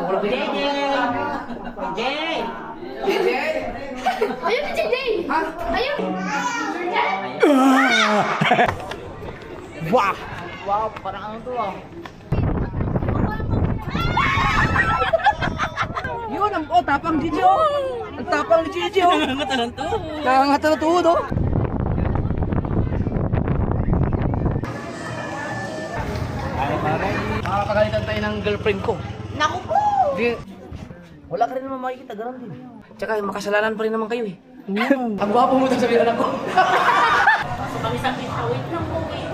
JJ! JJ! Ayun si JJ! Ha? Ayun! Wow! Wow, parang ano to ah. Yun, oh, tapang JJ oh! Ang tapang ni JJ oh! Nangangata ng tuhod! Nangangata ng tuhod oh! Makakagalitan tayo ng girlfriend ko. Naku po! Di, wala ka rin naman makikita, gano'n din. Tsaka makasalanan pa rin naman kayo eh. Ang gwapo mo ito sabihin anak ko. So kami sa kita, wait lang po eh.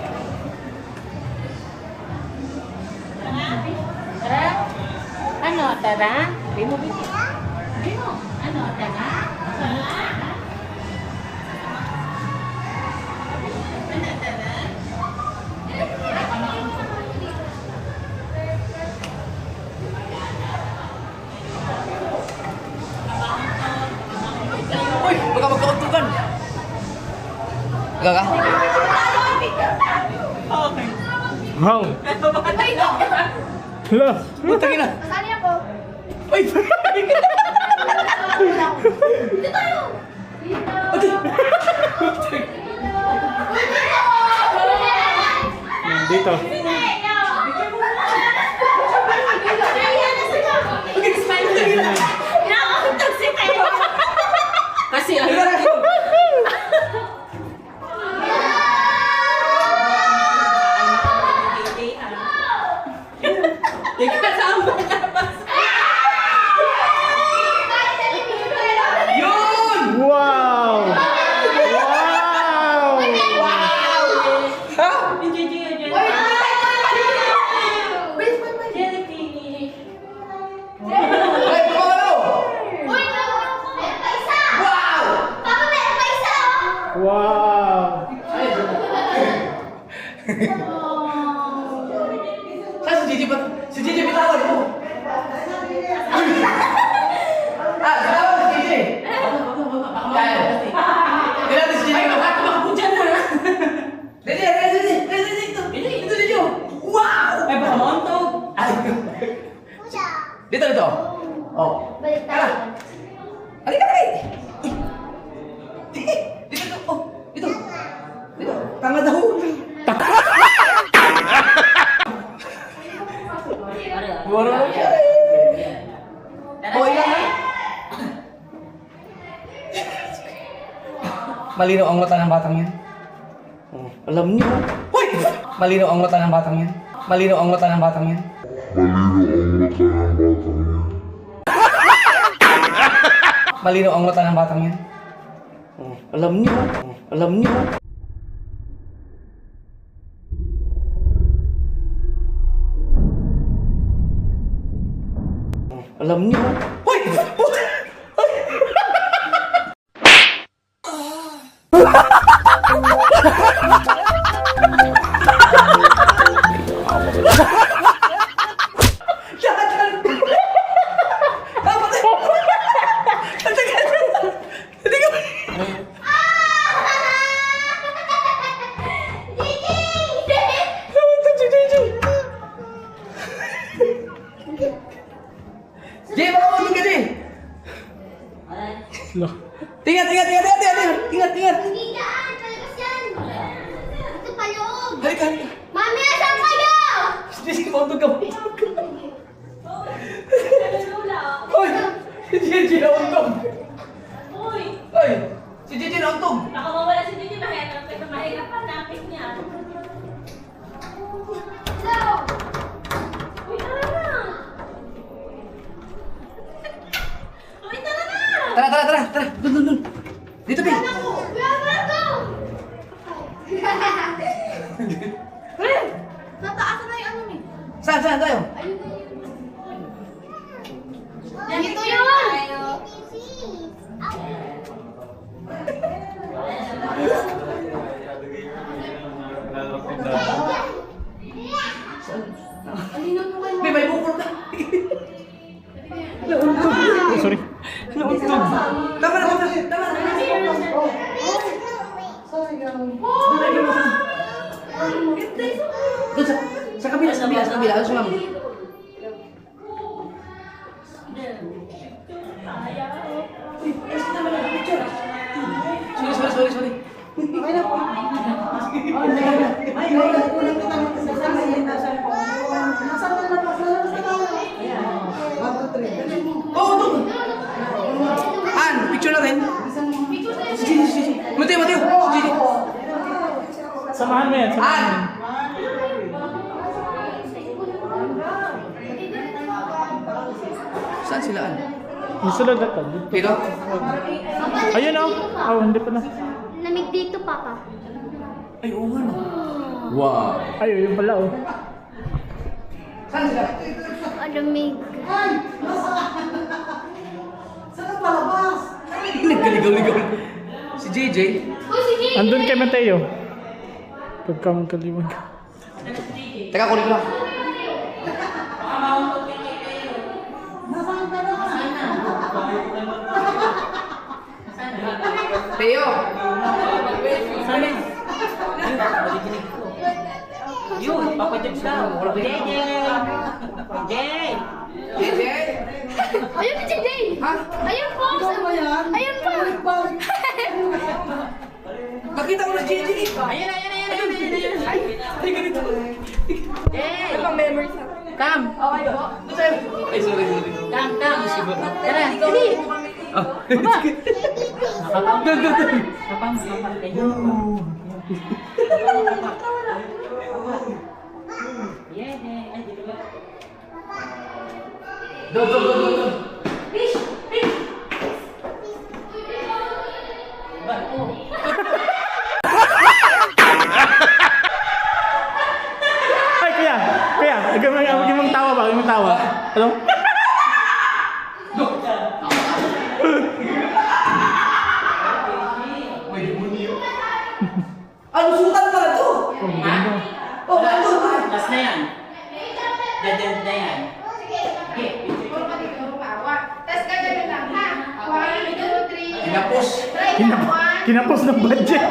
Tara? Ano, tara? Hindi mo bitin. Hindi mo. Ano, tara? Uy, baka magkauntukan. Gaga? Wow! Hala! Putangin na. Sali ako. Uy! Dito tayo! Dito. Kasi ano? Yun! Wow! Wow! Ha? Ay, pumalo! Wow! Wow! Saan si Gigi ba? Si Gigi bitawan mo! Ah, bitawan si Gigi! Kaya. Hindi natin si Gigi. Baka tumakbo dyan mo na! Dito! Dito, dito! Wow! Ay, baka mauntog! Dito! Oh. Balik tayo. Halika na! Dito! Oh! Dito! Dito! Tanga daw! Marunong siya eh! Oh, ilan na? Malinaw ang mata ng batang yan. Oh, alam niyo. Hoy! Malinaw ang mata ng batang yan. Malinaw ang mata ng batang yan. Malinaw ang mata ng batang yan. Oh, alam niyo. Oh, alam niyo. Oh, alam niyo. Hoy! Jay, baka matulog ka, Jay! Lo. Ingat! Hindi daan, palabas yan. Ito pa loob. Halika! Mami, asan kayo? Jay, matulog ka! Hoy! Si Gigi nauntog! Uy! Hoy! Si Gigi nauntog! Baka mawala si Gigi, mahirap pa napit niya. Hello? Uy, tara na! Uy, tara na! Tara! Dun! Dito, Pi! Nataasan na yung ano eh. Saan tayo? Ayun na yun. Dito yun! May bukol ka! Oh, sorry. Tama na! Doon sa kabila, sa mami. Sorry. Okay na po. Ay, kulang kita ng kasama. Nasaan po? Nasaan na labas? Lalabas na tayo. 1, 2, 3. Oh, ito! An, picture natin. Si. Mateo. Si Gigi. Samahan mo yan. Samahan An! mo yan. Saan sila, An? Yung sulod na to. Dito? Ayun oh. Oh, hindi pa na. Lamig dito, Papa. Ay, oo nga, no. Wow. Ayun, yun pala oh. Saan sila? Lamig. Saan ang palabas? Nagkaligaw-ligaw. Si JJ. Uy, si Jay! Andun kay Mateo. Pagka magkaliwan ka. Teka, kunin ko lang. Nasaan ka na? Teo! Sana. Yun, papadjab daw. Jay! JJ! Ayun si Jay! Ha? Ayun po! Ikaw ba yan? Ayun po! Nakita ko na JJ. Ayun. Ay, ganito. Jay! Come. Ay, sorry. Come. Tara, dali. Ah. Kapang. Yeah. Ay, dito ba? Go. Ay, kuya. Huwag mong tawa ba? Huwag mong tawa. Ano? Ano, sultan pala to? Oh, ganda. Oh, ano? Last na yan. Dead na yan. Kinapos. Kinapos ng budget.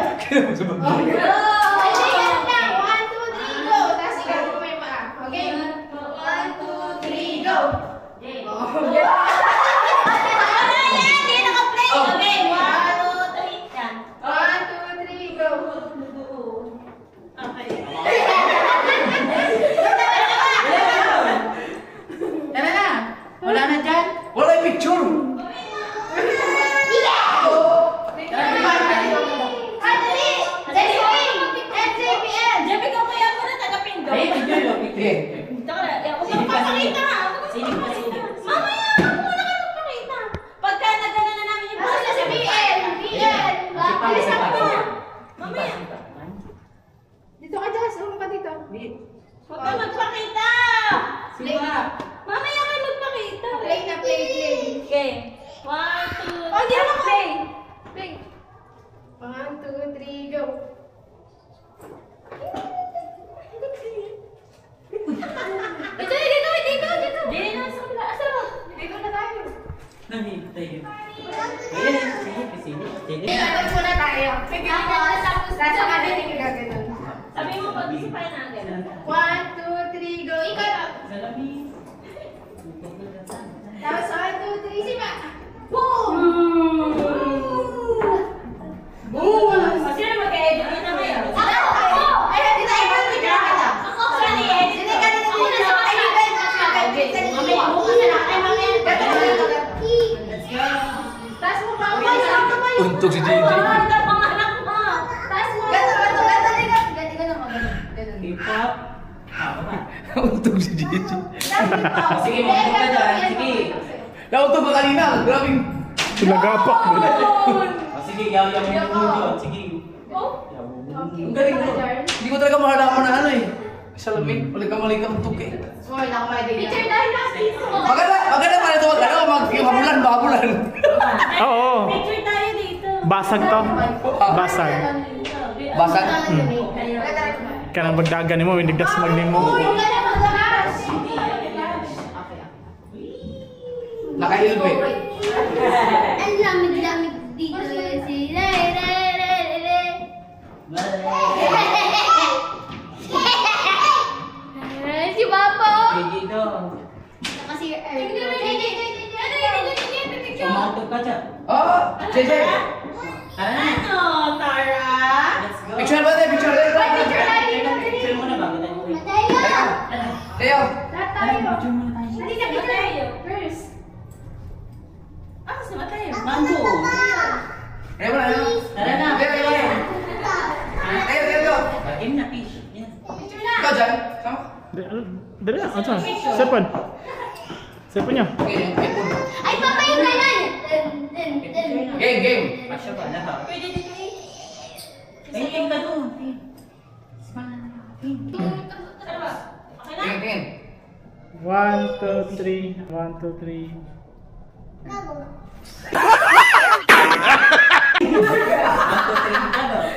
Tara na. Wala na dyan. Wala yung picture. Ay, picture yun. Sige. Pagka nagana na namin yung boses sa Dito ka, Jess. Ano ka dito? Huwag ka magpakita! Mamaya ka magpakita. Play na, play. Okay. 1, 2, Oh, di naman play. Play. 1, 2, 3, go. Dito. Dili na sa kabila. Asa mo? Dito na tayo. Nahintay yun. Ayan, sige. Tapos muna tayo. Tapos sa kanila yung gagano'n. Sabi mo, pag-isipay natin. 1, 2, 3, go. Ikaw. Salamin. Tapos 1, 2, 3, sipa. Boom! Sino mag-edit dito ngayon? Ako! Ay, dito tayo. Ako sa ni-edit. Hindi ka na dito. Ako na sa kaibigan. Mamaya, bukas na lang. Ay, mamaya. Taas mo pa. Taas mo pa. Untog si JJ. Ang panganak mo. Taas mo. Ganun. Hip-hop. Ba? Untog si JJ. Sige, mabuka ka dyan. Sige. Nauntog ka kanina. Grabing. Nagapak. Sige, yaw mo yung ulo. Sige. Ang galing mo. Hindi ko talaga mahalaman na ano eh. Sa lamig. Wala ka mali ka untog eh. Picture tayo na. Maganda pala ito. Yung habulan. Oo. Picture tayo dito. Basag to. Basag. Basag. Kaya nang magdagan mo, winigdas magnin mo. Nakahilbo eh. Ang lamig-lamig dito. Si Papa. Sige, dong. Kasi, Oh, JJ. Ano, Tara? Picture ba tayo? Picture tayo. Picture mo na ba? Leo. Lahat tayo. Hindi ka tayo. First. Ah, sama tayo. Mango. Leo na, Leo. Tara na. Leo. Game na, fish. Yan. Picture na. Ikaw dyan. Sama. Dali na, ano? Cellphone. Cellphone niya. Okay, game. Ay, papa yung ganun. Game. Masya ba? Lahat. Pwede dito eh. Tingin ka doon. Tingin. 1, 2, 3. 1, 2, 3.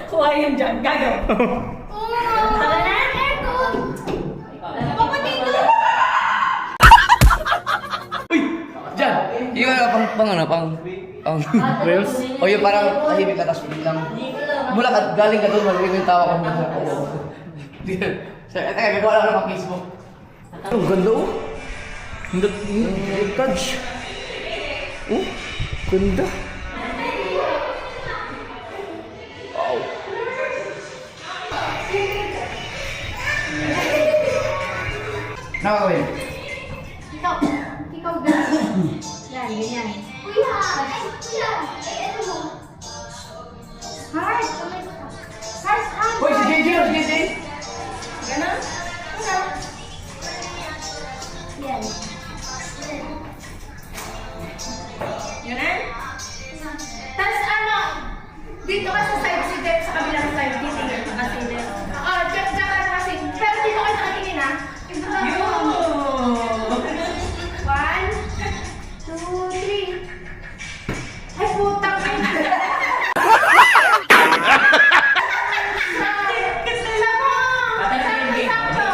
Kuha yan dyan. Gago. Tara na, aircon. Papa dito. Dyan. Yung ano, pang Reels? O yung parang tahimik ka tapos biglang mula ka, galing ka doon, marinig yung tawa ko mo. Teka, gagawa lang ng Facebook. Ang ganda oh. Hindi, touch. Oh, ganda. Wow. Nakakawin. Ikaw ganun. Yan, ganyan. Kuya! Kuya! Ano mo? Heart! Heart! Hoy, si JJ, si JJ. Ganun? Ano? Yan. Yun na? Tapos ano, dito ka sa side si Jeff, sa kabilang side, titingin ka kasi Jeff. Oh, Jeff, tsaka kasi. Pero dito ka nakatingin ha. One, two, three. Ay, putang ina. Ganda mo! Sakto!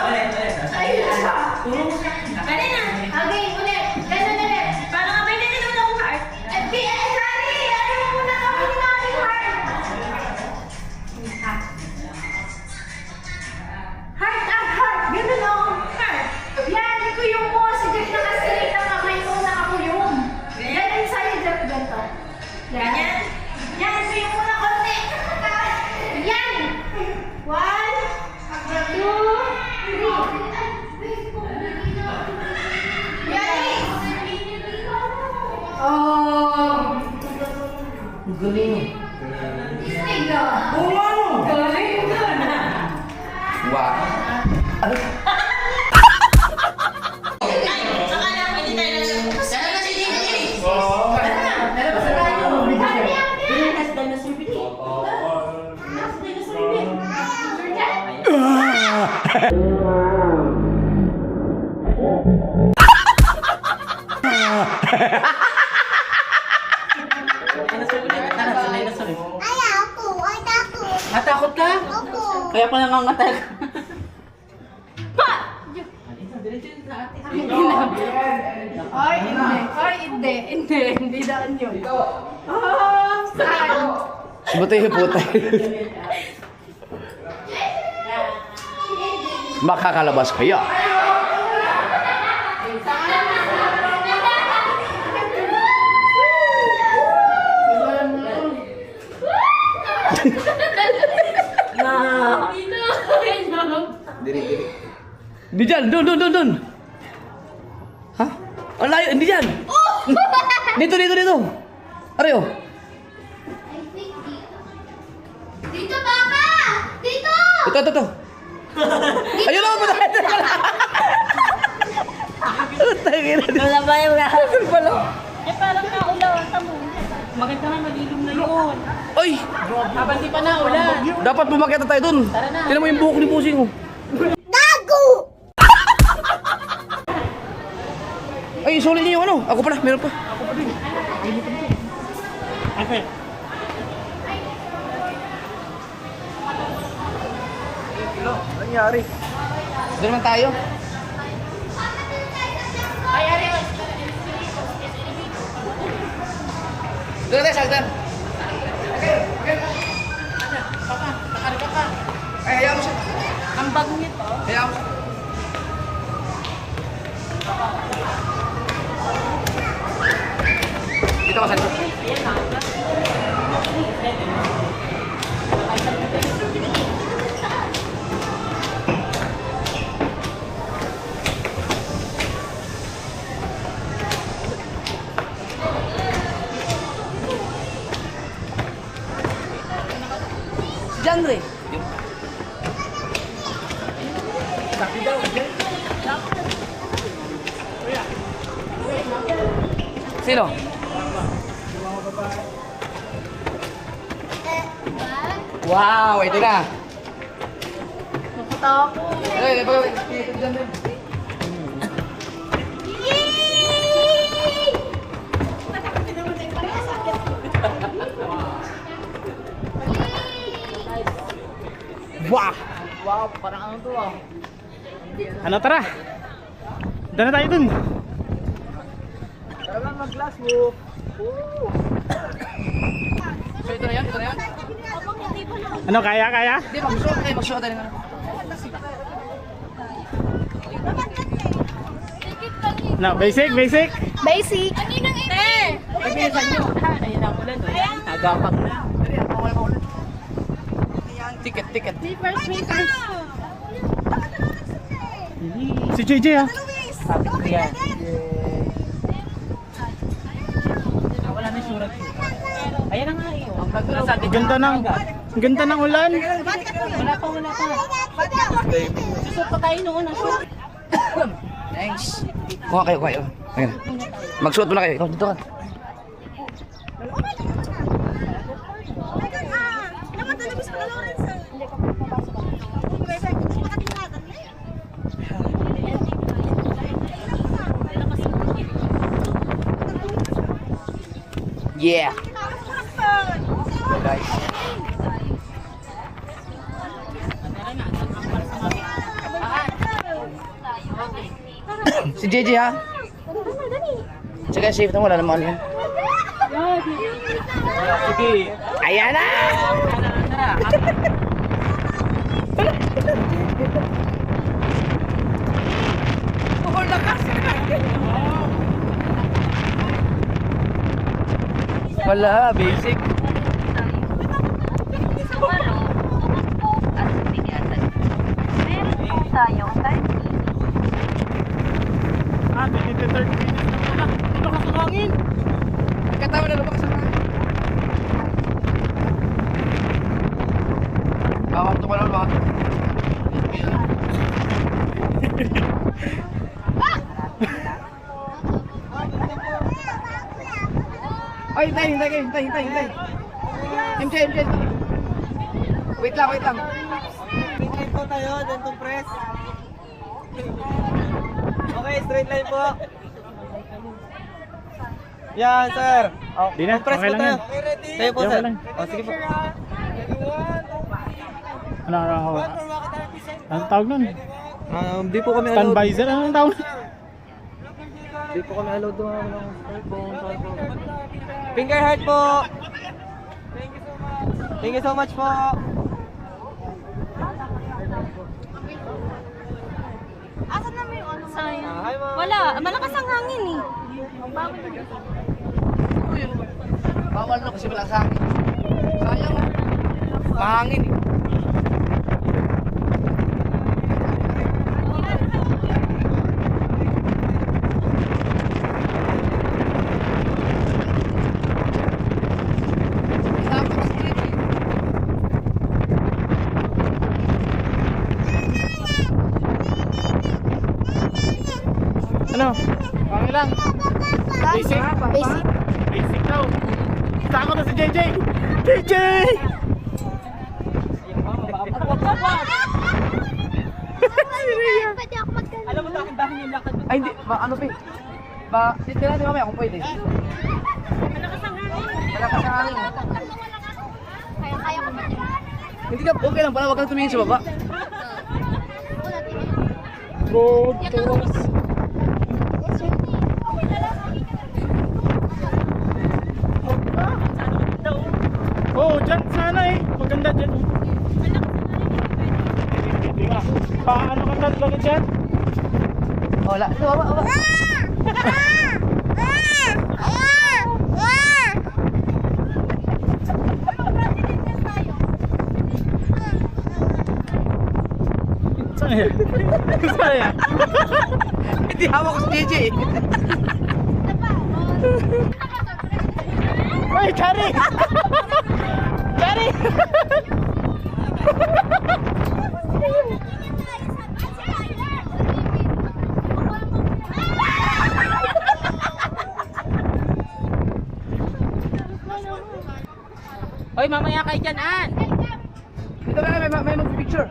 Ayun siya. Kali na. Okay, ulit. Ganun ulit. Paano nga ba hindi naman ako heart? Sorry! Ano mo muna kami ni namin heart? Heart. Ganun o. Heart. Yan, ito yung mo. Si Jeff nakastraight ang kamay mo, nakakuyong. Ganun sa'yo, Jeff, ganito. Yan. Yan, ito yung muna konti. Yan. One, two, three. Yan. Oh. Galing. Istig ka. Oo, Galing ka na. wow. Natakot ka? Kaya pala nangangatay ka. Ay, hindi daan yun. Oh, saan? Butay yung putay. Makakalabas kaya. Di dyan, doon. Hah? Ang layo, hindi dyan. Dito. Aray oh. Dito, Papa! Dito! Ito. Ayun ako pala. Wala ba yung lahat? Pala. Eh, parang naulaw. Tamo. Bakit naman mag-ilum na yun? Ay, Habang di pa naulan. dapat bumakit na tayo dun. Tara na. Tignan mo yung buhok ni Pusing oh. Ay, solid niyo yung ano. Ako pala, meron pa. Okay. Ano nangyari? Doon naman tayo. Doon na tayo, Saltan. Pakarga ka. Ay, hayaan mo siya. Ang bag nito. Hayaan mo siya. Dito. ako sa likod. Si Jandre. Sino? Wow, ito na. Nakatakot. Wow! Wow, parang ano to ah. Ano, tara! Dala na tayo dun. Tara lang mag-glass walk. So ito na yan, ito na yan. Ano, kaya? Hindi, magsuot tayo nga. No, basic. Basic. Ay, bilisan nyo. Ayun ang ulan. Nagapag na. Ticket. Si JJ ah. Sabi ko yan. Wala na surat. Ayan na nga eh. Ang nagsasabi. Ganda ng ulan. Wala pa. Susot pa tayo noon ang shoot. Thanks. Kuha kayo. Ayan. Magsuot muna kayo. Ikaw, dito ka. Yeah. Guys. Si JJ ha? Sige, safe na wala naman yan. Sige. Ayan na! Oh, lakas! Wala, basic. Ah, 23rd minutes na muna. Dito ka sa hangin. Katawa na lumang sa mga. Ito ko lang ba? Ay, hintay. MJ. Wait lang. Straight po tayo, dentong press. Okay, straight line po. Yan, sir. Oh, Di na, press okay po lang tayo. yan. Tayo po, Okay sir. lang. Oh, sige po. Anong tawag nun? Di po kami Stand allowed. visor? Anong tawag? Di po kami allowed dumama ng cellphone. Finger heart po. Thank you so much po. Asan na yung ano? Hi, ma'am. Wala, malakas ang hangin eh. Bawal na kasi wala sa akin. Sayang. Mahangin eh. Ano? Okay lang. Basic daw. Sako na si JJ. JJ! Pwede ako magkano. Alam mo dahil yung lakad mo. Ay, hindi. Ano pa eh. Tira natin mamaya kung pwede. Malakas ang hangin. Kaya ko ba dyan? Hindi ka, okay lang pala. Huwag kang tumingin sa baba. Road tours. Oh, dyan sana eh. Maganda dyan. Hindi nga. Paano ka tatlo na dyan? Wala. Ito, baba. niya? Saan niya? Hindi hawak ko si JJ. Ay, Chari! Chari! Hoy, mamaya kayo dyan, An! Dito ba may mag-picture?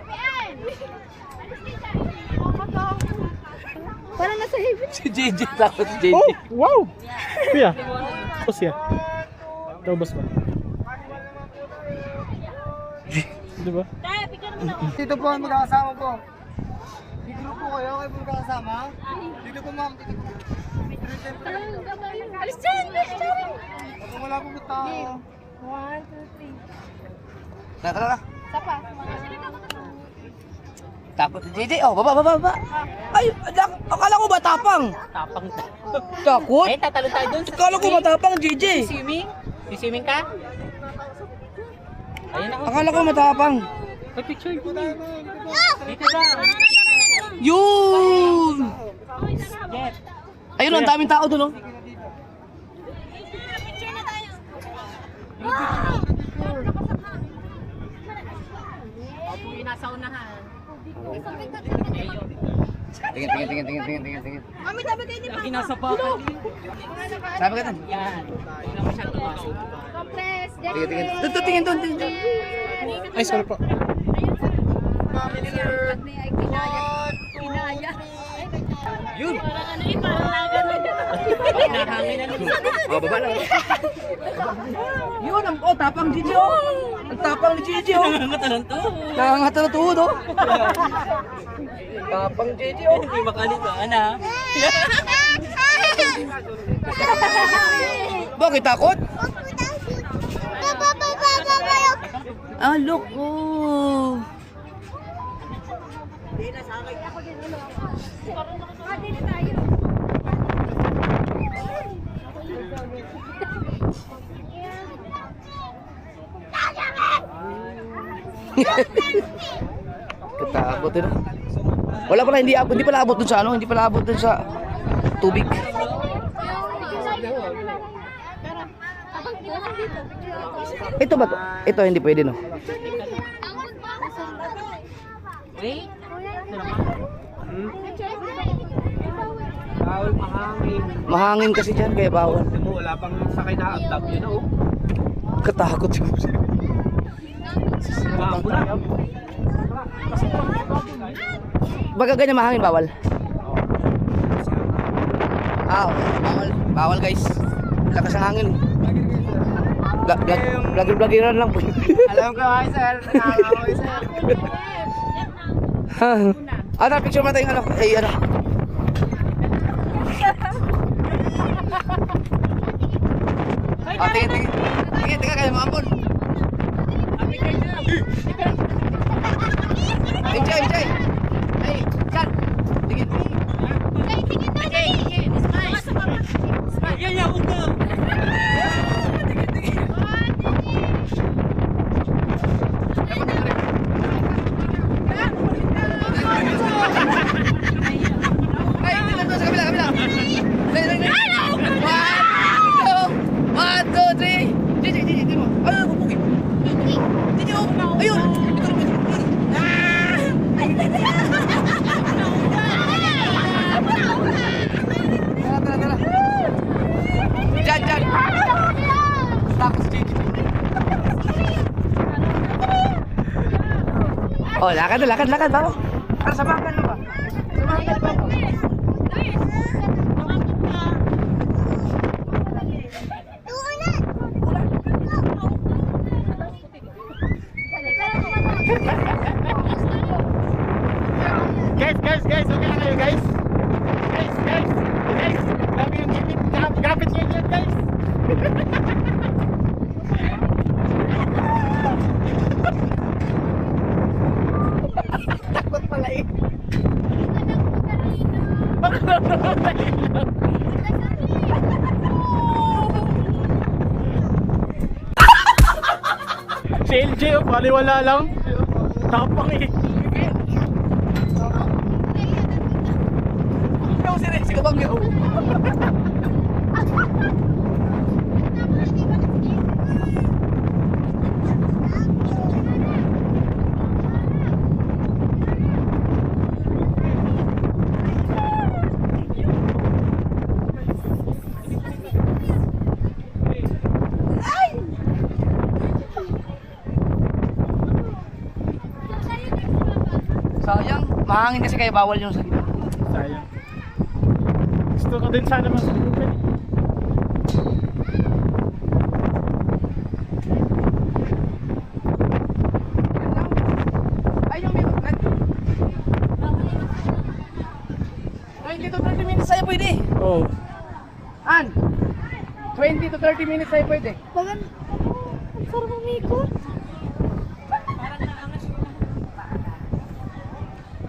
Parang nasa heaven. Si JJ, takot si JJ. Oh, wow! Kuya, tapos siya. Taubos ba? Diba? Dito po ang magkakasama po. Dito po kayo, kayo po magkakasama. Dito po ma'am, dito po. Alis dyan! Alis dyan! Kung wala po tao. 1, 2, 3. Tara. Sapa. Takot si JJ. Oh, baba. Ay, akala ko matapang. Tapang ta. Takot? Eh, tatalo tayo dun sa Akala ko matapang, JJ. swimming. Swimming ka? Ayun ako. Akala ko matapang. May picture ko na. Dito ba? Yun! Jeff. Ayun, ang daming tao doon, oh. Ako yung nasa unahan. Tingin. Mami, dapat kayo di ba? Lagi nasa bakal. Sabi ka doon. Yan. Tingnan mo siyang tumasok. Compress. Tingin doon. Ay, sorry po. Pinaya. Yun. Nahangin na nun. Oh, baba lang. Yun, tapang JJ, oh. Ang tapang ni JJ, oh. Matalan to. Nakangata na tuhod, oh. Tapang JJ, oh. Hindi makalitaan ha. Bakit takot? Ah, look, oh. Katakot yun. Wala pala, hindi pala abot dun sa ano, hindi pala abot dun sa tubig. Ito ba to? Ito hindi pwede, no? Wait. Bawal mahangin. Mahangin kasi dyan, kaya bawal. Wala pang sakay na abdab yun, oh. Katakot siguro. Bago na. Baga ganyan mahangin, bawal. Bawal guys. Lakas ng hangin. Vlogger-vloggeran lang po. Alam ko, hi sir. Nakakawa, sir. Ano, picture mo tayo ano? Ay, ano? Tingin, kayo maambon. Enjoy. Ay, Chan. Tingin. Yan yung ugo. Ay, tingnan mo sa kabila. Dali. 1, 2, 3. Dito mo. Ay, pupukin. Dito mo. Ayun. Tara. Diyan. Tapos dito. Oh, lakad, bro. Tara, samahan mo ba? Guys, okay na kayo, guys? Guys. Grabe yung gimmick. Gapit niya yan, guys. Takot pala eh. Si LJ, oh, paliwala lang. Tapang eh. Pangyo. Sayang, mahangin kasi kaya bawal yung sa gitna. Sayang. Gusto ko din sana masubukan. Ay, yung may magkat. 20 to 30 minutes sa'yo pwede. Oo. An, 20 to 30 minutes sa'yo pwede. Sarap umikot.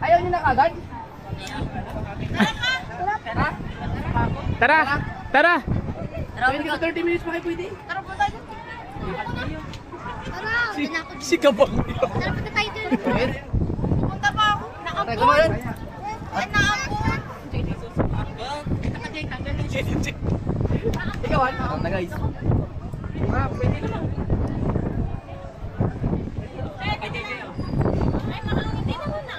Ayaw niyo na kagad? Ha? Tara! Tara! 20 to 30 minutes pa kayo pwede. Tara po tayo. Tara, Si Kabang. tara po tayo dun. Pwede. Pupunta pa ako. Try ko naman. Ay, naapon. Ikaw, An? Ako na guys. Ah, pwede naman. Ay, mahangin din naman na.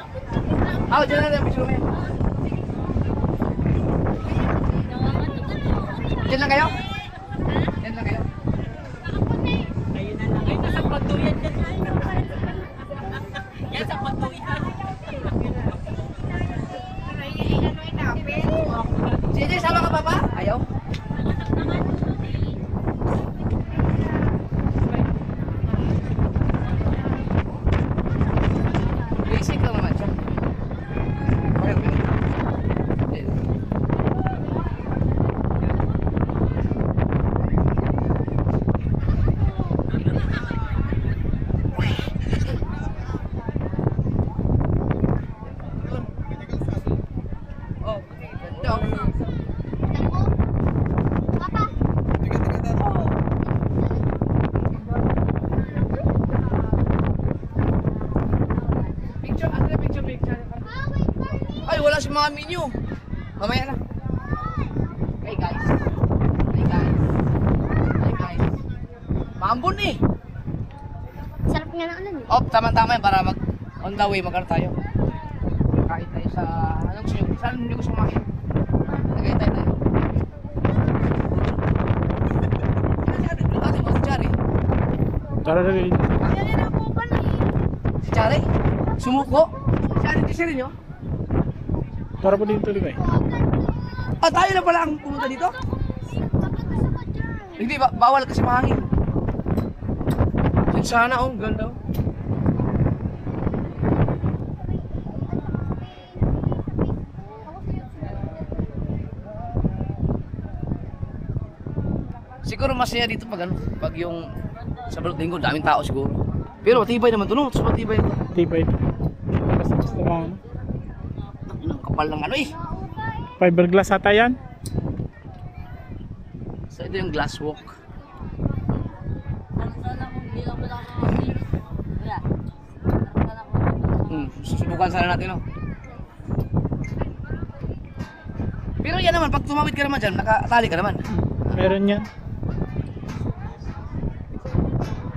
Ako, dyan na lang. Picture mo yan. Dyan lang kayo? Dyan lang kayo? JJ, sama ka pa ba? Ayaw? Basic lang naman siya. Okay, okay. Oh, ganda. Papa. Picture, ano na picture? Ay, wala si mami niyo. Mamaya na. Hey guys. Hey guys. Hey guys. Maambon eh. Sarap nga na ulan eh. Oh, tama-tama yan para mag on the way magkano tayo. Kain tayo sa anong gusto niyo? Saan niyo gusto kumain? Tagay tayo. Ano si Chari? Tara na rin. Yan na po pa na eh. Si Chari? Sumuko? Si Chari, kasi rin nyo? Tara po dito ulit. Ah, tayo na pala ang pumunta dito? Hindi, bawal kasi mahangin. Yun sana, oh, ganda oh. Siguro masaya dito pag ano, pag yung sa balot linggo, daming tao siguro. Pero matibay naman to, no? So matibay ito. Tibay. Basta gusto mo. ano? Ang kapal ng ano eh. Fiberglass ata yan. So ito yung glass walk. Susubukan sana natin, no? Pero yan naman, pag tumawid ka naman dyan, nakatali ka naman. Meron yan.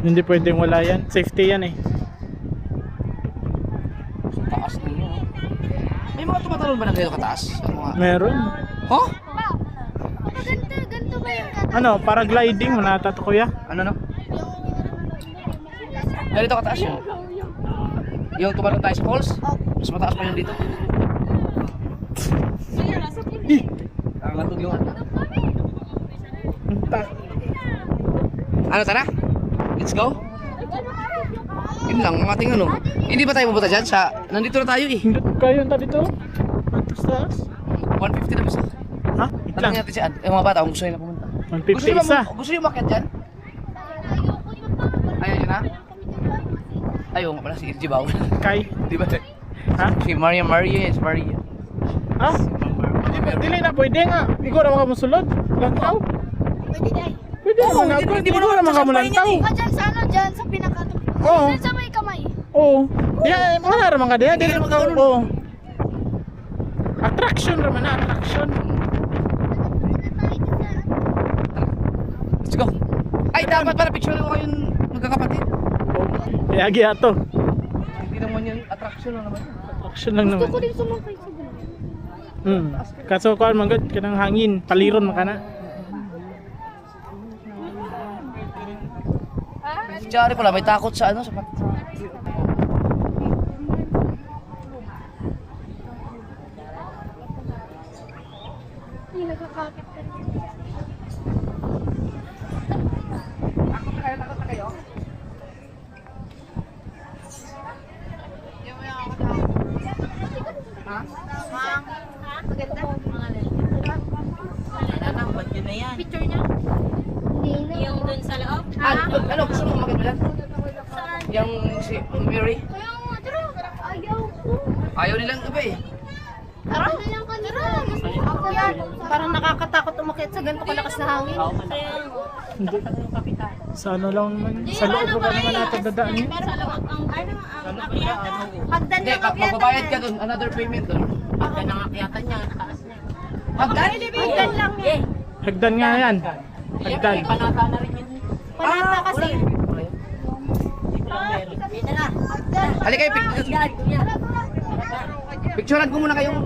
Hindi pwedeng wala yan. Safety yan eh. Sa taas ninyo, no? May mga tumatalon ba na ganito kataas? Ang mga... Meron. Huh? Ganito ba yung kata? Ano, paragliding mo natato kuya. Ano, no? Ganito kataas yun. Yung tumalon tayo sa falls, mas mataas pa yun dito. Nangatog yung ano. Ano, tara? Let's go? Yun lang, mga ating ano. Hindi ba tayo pupunta dyan? Nandito na tayo eh. Hindi kayo yung dito. Atas taas. 150 na bisa. Ha? Wait lang. Tanong natin si Ad. Mga bata, kung gusto nyo na pumunta. 150 isa. Gusto nyo umakyat dyan? Ayaw nyo na? Ayaw nga pala si Irji Bawal. Kay. Di ba? Ha? Si Maria yes, Maria. Ha? Dili na pwede nga. Ikaw na mga musulod. Lantaw. Pwede na eh. Pwede Oo, naman ako. hindi mo Ikaw naman na mga sasampayin mulantaw. yan Ah, dyan sa ano, dyan sa pinakatap. Oo. Dyan sa may kamay. Oo. Diya, wala naman ka diya. Hindi Dili naman mo ka. ganun. Oo. Attraction naman na. Attraction. Let's go. Ay, dapat pala picture ko kayong magkakapatid. Yagi ato. Hindi naman yan attraction lang naman. Action lang naman. Gusto ko din sumakay sa Kaso kuan man gud kanang hangin, paliron man kana. Si Chari pala may takot sa ano sa Hindi nagkakakit ka. takot na kayo. Picture niya? Hindi na. Yung dun sa loob? Ano gusto mo magkaibigan? Yung si Mary? Kaya nga, tara. Ayaw ko. Ayaw nilang iba eh. Tara. Tara. Ako yan. Parang nakakatakot umakyat sa ganito kalakas na hangin. Sa ano lang naman, sa loob ko naman natin dadaan niya. Pero sa loob ang akyatan. Hagdan Hindi, lang akyatan. magbabayad ka dun. Another payment dun. Hagdan ang akyatan niya. Taas niya. Hagdan? Hagdan lang yan. Hagdan nga yan. Hagdan. Panata na rin yun. Panata kasi. Halika kayo, picturean ko muna kayong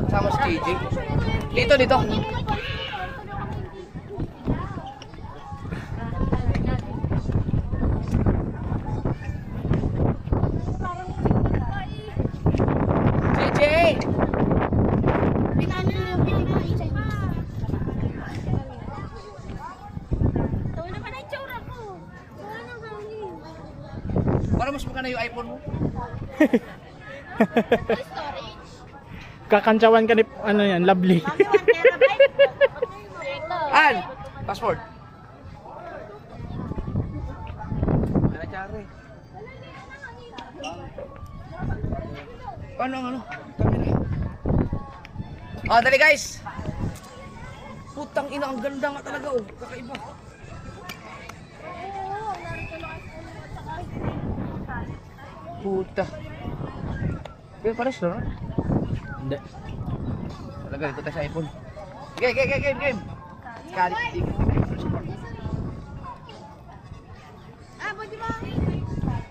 sama si JJ. Dito. JJ! Para mas maganda yung iPhone mo. Kakantsawan ka ni ano yan, lovely. An! Passport. Ano, Chari? Ano? Kamera. Oh, dali guys! Putang ina, ang ganda nga talaga oh. Kakaiba. Puta. Kaya pares na? Hindi. Talaga, dito tayo sa iPhone. Game! Kalit.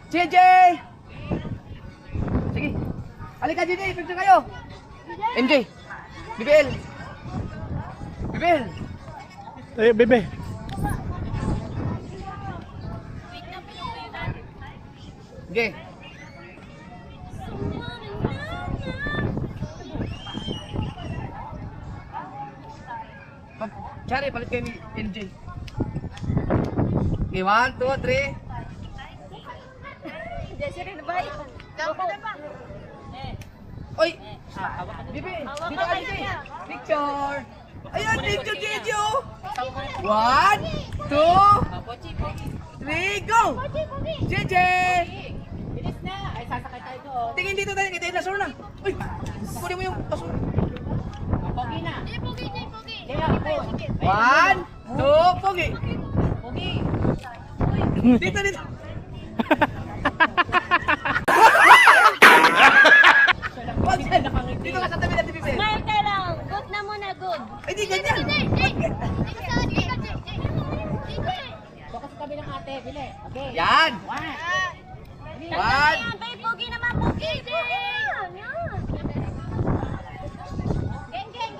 JJ! Sige. Halika JJ, picture kayo. MJ. BBL. Eh, bebe. Okay. Chari, palit kayo ni MJ. Okay, 1, 2, 3. Oy! Bibi! Dito ka, Bibi! Picture! Ayan, picture, JJ! 1, 2, 3, go! JJ! Bilis na. Ay, sasakay tayo doon. Tingin dito tayo, kita yung lasura na. Uy! Kunin mo yung basura. Pogi na. Pogi. 1, 2, pogi! Pogi. Dito! Dito ka sa tabi natin, Bibi. Smile ka lang. Good na muna, good. Ay, di ganyan! Baka sa tabi ng ate, bili. Okay. Yan! 1. 1, Babe, pogi naman, pogi. Yan. Geng.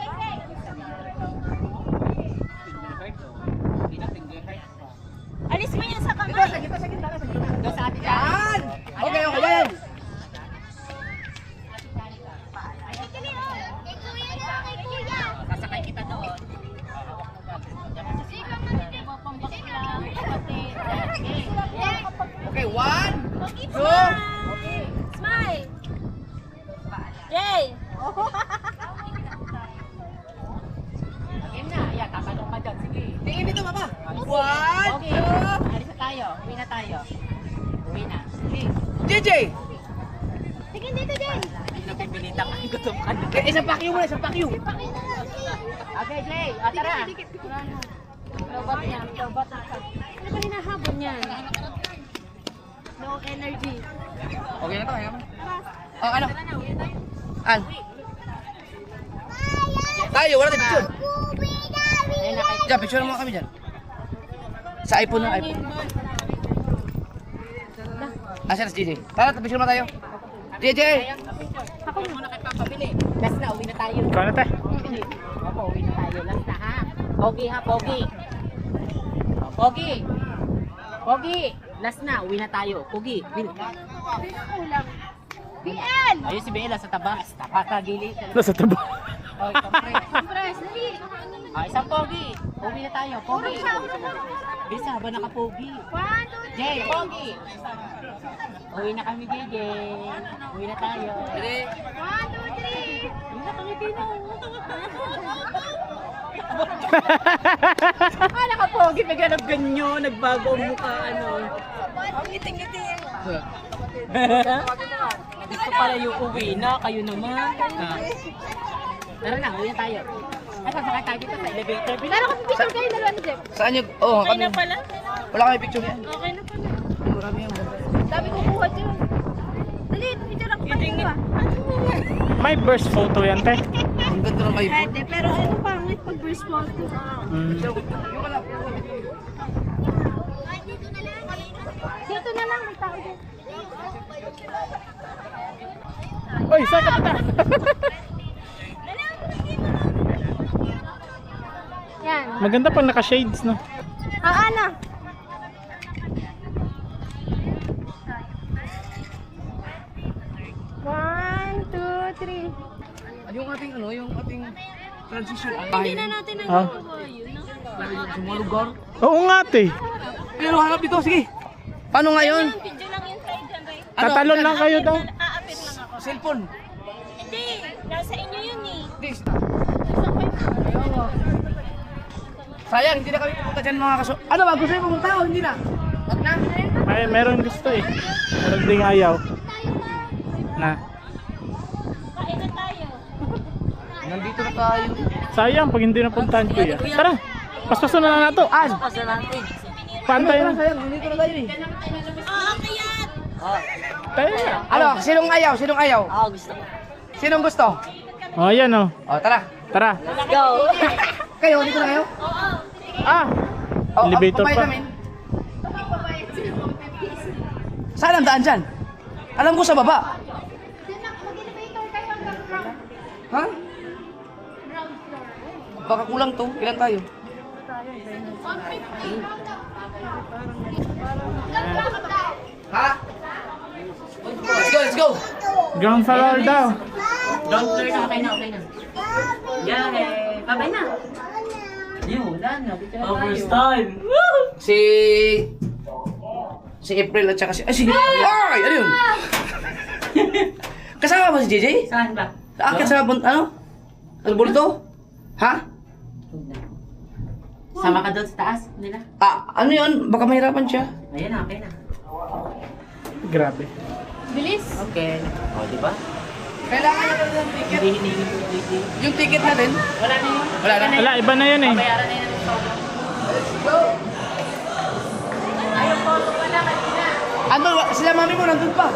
Alis mo yan sa kamay. Doon sa atin. yan! Okay, yan! Sasakay kita doon. Okay, 1, 2, Smile! Jay! Game na. Ayan, tatanong ka dyan. Sige. tingin dito, Papa. 1, Okay. 2, Alis na tayo. Uwi na tayo. Uwi na. Sige. JJ! Tingin dito, Jay. Hindi na pipilita ka. Gutom ka na. Isang pakyo muna, isang pakyo. Okay, Jay. O, tara. Robot niya. Robot na. Ano ba hinahabol niya? No energy. Okay na to, ayaw mo. Oh, ano? An? Tayo, wala tayong picture. Ayun na kayo. Diyan, picture mo kami dyan. Sa iPhone ng iPhone. Asan si JJ? Tara, picture mo tayo. JJ! Ako muna kay papabili. Last na, uwi na tayo. Ikaw na, te. Opo, uwi na tayo. Last na ha. Pogi ha, Pogi. Pogi. Pogi. Last na, uwi na tayo. Pogi. Bil. BL! Ayun si BL sa tabas. Tapakagili. Nasa taba. Oh, compress. Dali. Isang Pogi. Uwi na tayo. Pogi. Bisa, ba naka-Pogi? 1, 2, 3. Jay, Pogi. Uwi na kami, JJ. Uwi na tayo. 1, 2, 3. Uwi na kami, Tino. Naka-Pogi. Naghanap ganyo. Nagbago ang mukha, ano. Ngiting-ngiti. Gusto pala yung uwi na. Kayo naman. Tara na, uwi na tayo. Ay, sasakay tayo dito sa elevator. Pero kung picture kayo, dalawa ni Jeff. Saan yung... Oo, kami. pala? Wala kami picture yan. Okay na pala. Marami yan. Dami ko kuha dyan. Dali, picture ako pa. May burst photo yan, te. Ang ganda ng iPhone. Pwede, pero ano pangit pag burst photo. Dito na lang, may tao dyan. Oy, saan ka punta? Yan. Maganda pag naka-shades, no? Ano? One, two, three. Yung ating ano, yung ating transition. Hindi na natin Ah. nagagawa yun, no? Sa mga lugar. Oo nga, te. Pero hanap dito, sige. Paano ngayon? Video lang yun tayo dyan, Ray. Tatalon lang kayo daw. Aapit lang ako. Cellphone. Hindi, nasa inyo yun eh. This. Isang kayo. Sayang, hindi na kami pupunta dyan mga kaso. Ano ba? Gusto niyo pumunta o hindi na? Wag na. Meron gusto eh. Meron ding ayaw. Na. Kain na tayo. Nandito na tayo. Sayang pag hindi napuntahan ko yan. Tara, paspaso na lang nato. An? Pantay na. Sayang, nandito na tayo eh. Aakayat! Tayo na. Ano? Sinong ayaw? Sinong ayaw? Ako gusto. Sinong gusto? Oh, yan oh. O, tara. Tara. Kayo, dito na kayo? Ah, O, elevator pambayad pa. namin. Saan ang daan dyan? Alam ko sa baba. Ha? Baka kulang to. Ilan tayo? Ha? Let's go, let's go! Ground floor daw. Ground floor na, okay na, okay na. Yay! Babay na! Yun, wala na. First time! Si April at saka si... Ay, si... Ay! Ano yun? Kasama ba si JJ? Saan ba? Aakit sa ano? Ano bulto? Ha? Sama ka doon sa taas nila. Ah, ano yun? Baka mahirapan siya. Ayan na, okay na. Grabe. Bilis! Okay. O, di ba? Kailangan niya ng ticket. Hindi hinihingi ko yung ticket. Yung ticket natin? Wala na yun. Wala na. Wala, iba na yun eh. Bayaran na yun ng sobra. Ano? Sila mami mo nandun pa.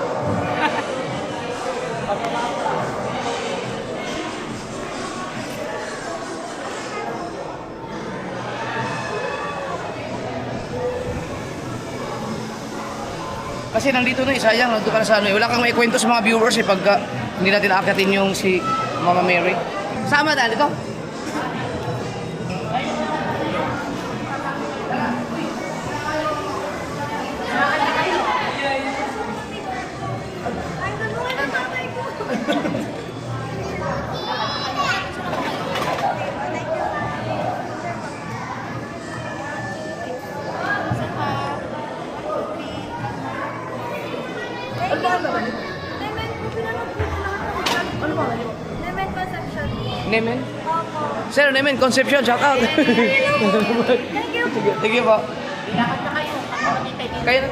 Kasi nandito na eh, sayang, nandito ka na sa ano eh. Wala kang maikwento sa mga viewers eh pagka hindi natin aakatin yung si Mama Mary. Sama dahil ito. Nemen? Sir, Nemen, Concepcion, shout out. Thank you po. Lakad na kayo. Kayo na.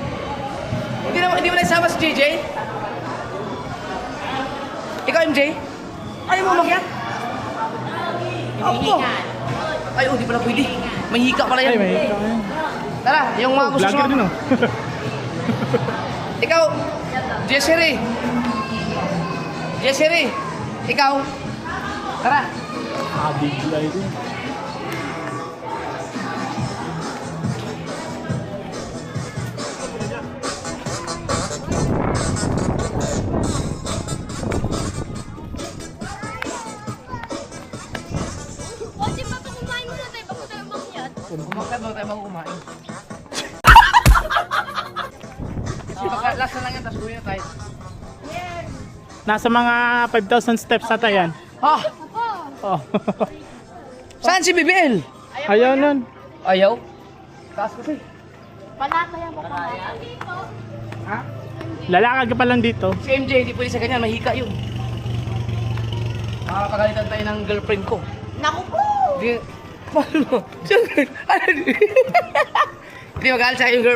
Hindi mo na isama si JJ? Ikaw, MJ? Ayaw mo umakyat? Ako. Ay, oh, di pala pwede. May hika pala yan. Ay, may ikaw yan. Tara, yung mga gusto Vlogger din oh. Ikaw, Jessere. Ikaw. Tara. Nakabigla ito. Kasi pa pa kumain muna tayo bago tayo umakyat. Kumakat mo tayo bago kumain. Last na lang yan, tapos uwi na tayo. Nasa mga 5,000 steps na tayo yan. Ah! Oh. Saan si BBL? Ayaw nun. Ayaw? Taas kasi. Panataya mo pa. Ha? Lalakad ka pa lang dito. Si MJ, hindi pwede sa ganyan, mahika yun. Nakakapagalitan tayo ng girlfriend ko. Naku po! Hindi, paano? Hindi magalit sa yung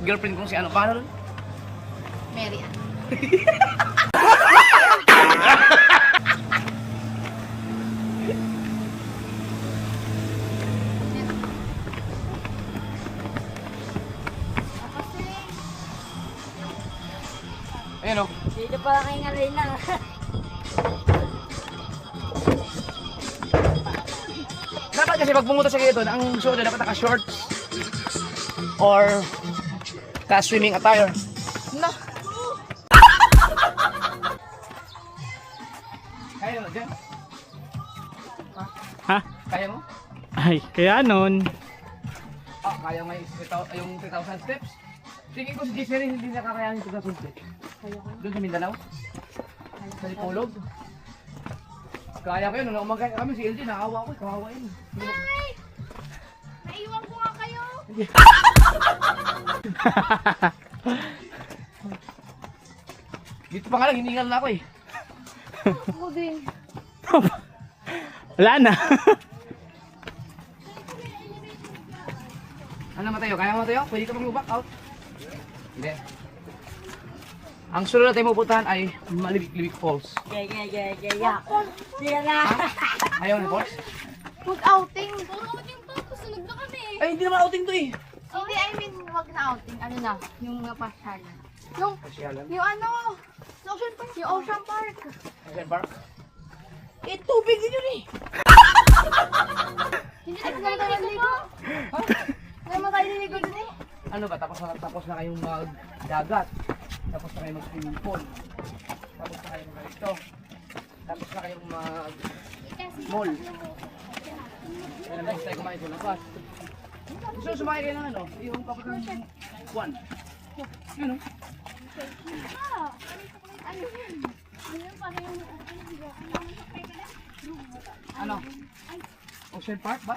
girlfriend kong si ano, paano nun? Mary Ann. Ayun o. Dito pala kayo nga rin na. Dapat kasi pag pumunta sa kayo doon, ang suot na dapat naka-shorts or ka-swimming attire. No. Kaya mo dyan? Ha? Kaya mo? Ay, kaya nun. Ah, kaya mo yung 3,000 steps? Tingin ko si Giselle hindi nakakayanin yung 3,000 steps. Doon sa Mindanao? Sa Lipolog? Kaya ko yun, nung umagay kami si LG, nakawa ko, kawawa yun. Ay! Naiwan ko nga kayo. Dito pa nga lang, hiningal na ako eh. Ako din. Wala na. Ano Mateo? Kaya mo Mateo? Pwede ka mag-back out? Hindi. Ang sunod na tayo mapuntahan ay Malibik Falls. Yeah. Siya na. Ayaw na Falls? Mag-outing. Puro outing pa. Susunod na kami. Ay, hindi naman outing to eh. Hindi, I mean, wag na outing. Ano na? Yung napasyalan. Yung, Pasyalan. yung ano? Ocean Park. Yung Ocean Park. Ocean Park? Eh, tubig din yun eh. Hindi na tayo naliligo. Hindi mo tayo naliligo dun eh. Ano ba? Tapos na kayong mag-dagat. Tapos na kayong mag-swimming pool. Tapos na kayong mag-ito. Tapos na kayong mag-mall. Kaya naman tayo kumain sa labas. Gusto nyo sumakay kayo ng ano? Yung kapatang Juan. Yun o. Ano yun? Ano yun? Paano yung Ano? Ocean Park ba?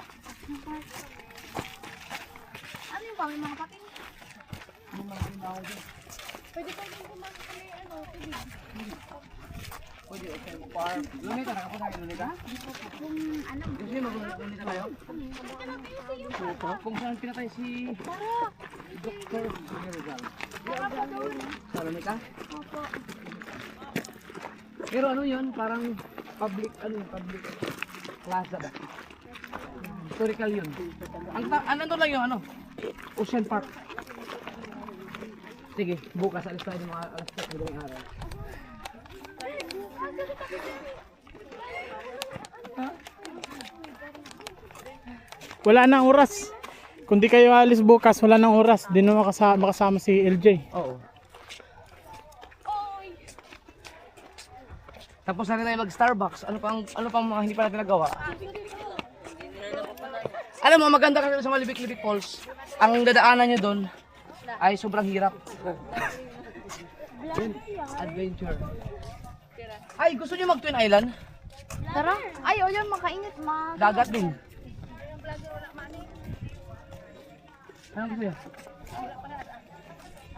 ano yung pang mga pating? Ano mga tinawag dyan? Pwede pa yung kumain kami, ano, tubig. Pwede Ocean Park. Lunita, nakapunta kayo Lunita? Kung ano, Gusto nyo mag-Lunita kayo? Kung saan pinatay si Dr. Rizal. Sa Lunita? opo. Pero ano yun? Parang public, public plaza ba? Historical yun. Ano lang yung ano? Ocean Park. Sige, bukas alis tayo ng mga alas 3 ng araw. Wala nang oras. Kung di kayo alis bukas, wala nang oras. Di na makasama si LJ. Oo. Tapos na rin tayo mag-Starbucks. Ano pang mga hindi pa natin nagawa? Alam mo, maganda kasi sa Malibik Falls. Ang dadaanan nyo doon ay sobrang hirap. Adventure. Ay, gusto nyo mag-Twin Island? Tara. Ay, o yun, makainit. Dagat din. Anong gusto nyo?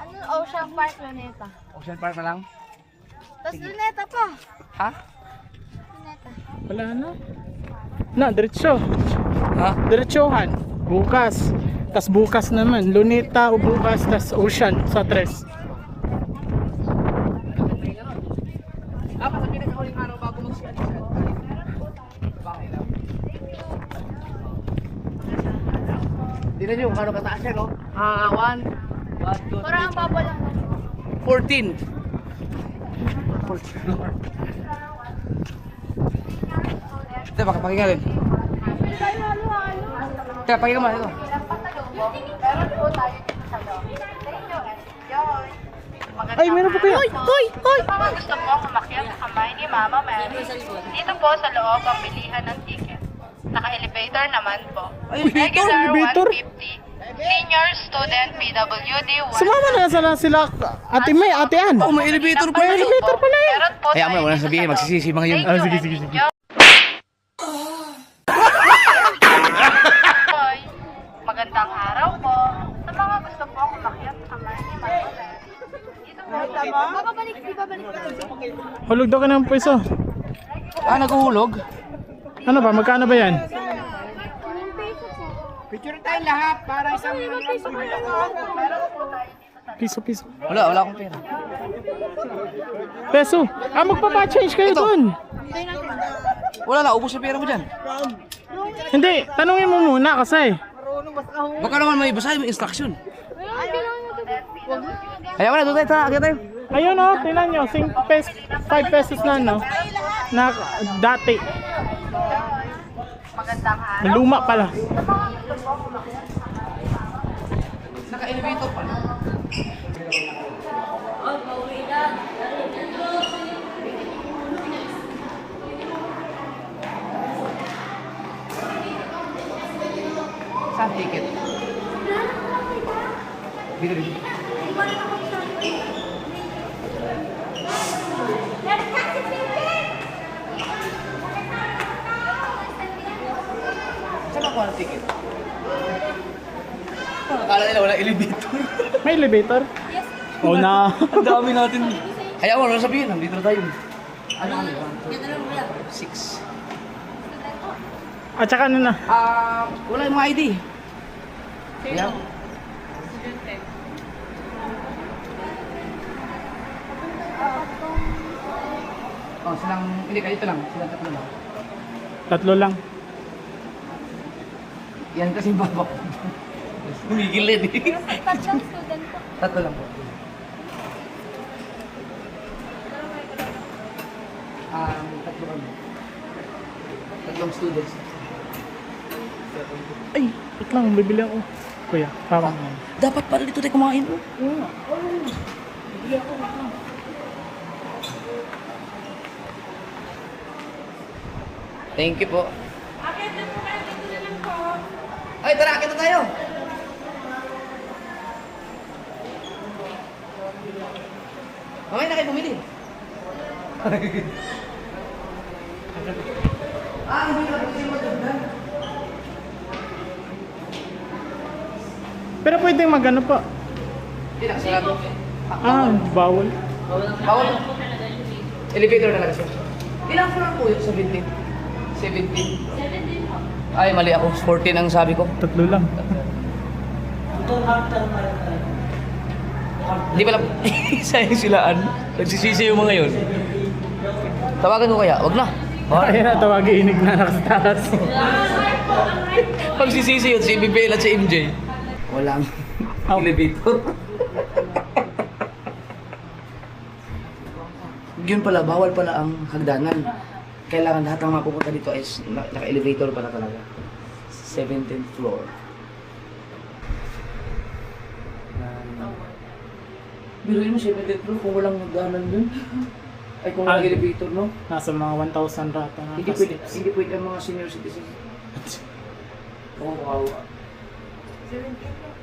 Ano, Ocean Park, Luneta. Ocean Park na lang? Tapos Luneta pa. Ha? Luneta. Wala na. Na, diretso. Ha? Diretsohan. Bukas. Tas bukas naman. Luneta o bukas, tas Ocean sa 3. Dapat ang pinakahuling araw bago mag-alis. Bakit lang? Tignan nyo kung kano kataas yan, no? 1, 2, Parang ang baba lang. 14. Ito, pakinggan rin. Kaya, pakinggan mo. Ito. Meron po tayo dito sa loob. Thank you, enjoy. Ay, meron po kayo. Mga gusto po umakyat sa kamay ni Mama Mary. Dito po sa loob ang bilihan ng ticket. Naka-elevator naman po. Regular elevator? 150. Senior student PWD 1. Sumama na sila, Ate May, Ate Ann. Oh, may elevator pa May yun. elevator pala eh. Meron po Kaya mo na, tayo wala dito sabihin, sa loob. magsisisi mga yun. Thank you, sige, and sige, sige. enjoy. Magandang araw po. Sa mga gusto po umakyat sa kamay ni Mama Mary. Dito po tayo. Hulog daw ka ng pweso. Ah, naguhulog? Ano ba, magkano ba yan? Piso. Wala akong pera. Peso. Ah, magpapa-change kayo Ito. dun. Wala na, ubos na pera mo dyan. Hindi, tanungin mo muna kasi. Baka naman may basahin mo instruction. Kaya mo na, doon tayo, agad tayo. Ayun oh, tingnan nyo, 5 pesos na no. Na dati. Magandang araw. Luma pala. Naka-elevator pa. Saan ticket? Dito. Saan ako ang ticket? Akala nila wala elevator. May elevator? Yes. Oh na. Ang dami natin. Kaya mo, ano sabihin? Nandito na tayo. Ano kami? 6. At saka ano na? Wala yung mga ID. Kaya? Oh, silang, hindi kayo ito lang. Silang tatlo lang. Tatlo lang. Yan kasi baba. Humigil din eh. Tatlo lang po. Tatlo kami. Tatlong students. Ay, wait lang, bibili ako. Kuya, parang. Dapat pala dito tayo kumain. Oh. Thank you po. Ay, tara, akit na tayo. Mamaya na kayo bumili. Hindi na po siya maganda. Pero pwedeng magano pa. Hindi na, sarado. Ah, bawal. Bawal. Elevator talaga siya. Ilang floor po yun? 17? 17? Ay, mali ako. 14 ang sabi ko. Tatlo lang. Di pala, sayang silaan. Nagsisisi yung mga yun. Tawagan ko kaya, wag na. Ay na, tawagin inig na sa taas. Pagsisisi yun, si Bibel at si MJ. Walang elevator. Yun pala, bawal pala ang hagdanan. Kailangan lahat ng mga pupunta dito is naka-elevator pala talaga. 17th floor. Biruin mo 17th floor kung walang hagdanan dun. Ay kung walang elevator, no? Nasa mga 1,000 rata na. Hindi pwede ang mga senior citizens. Oo, kawawa. 17th floor.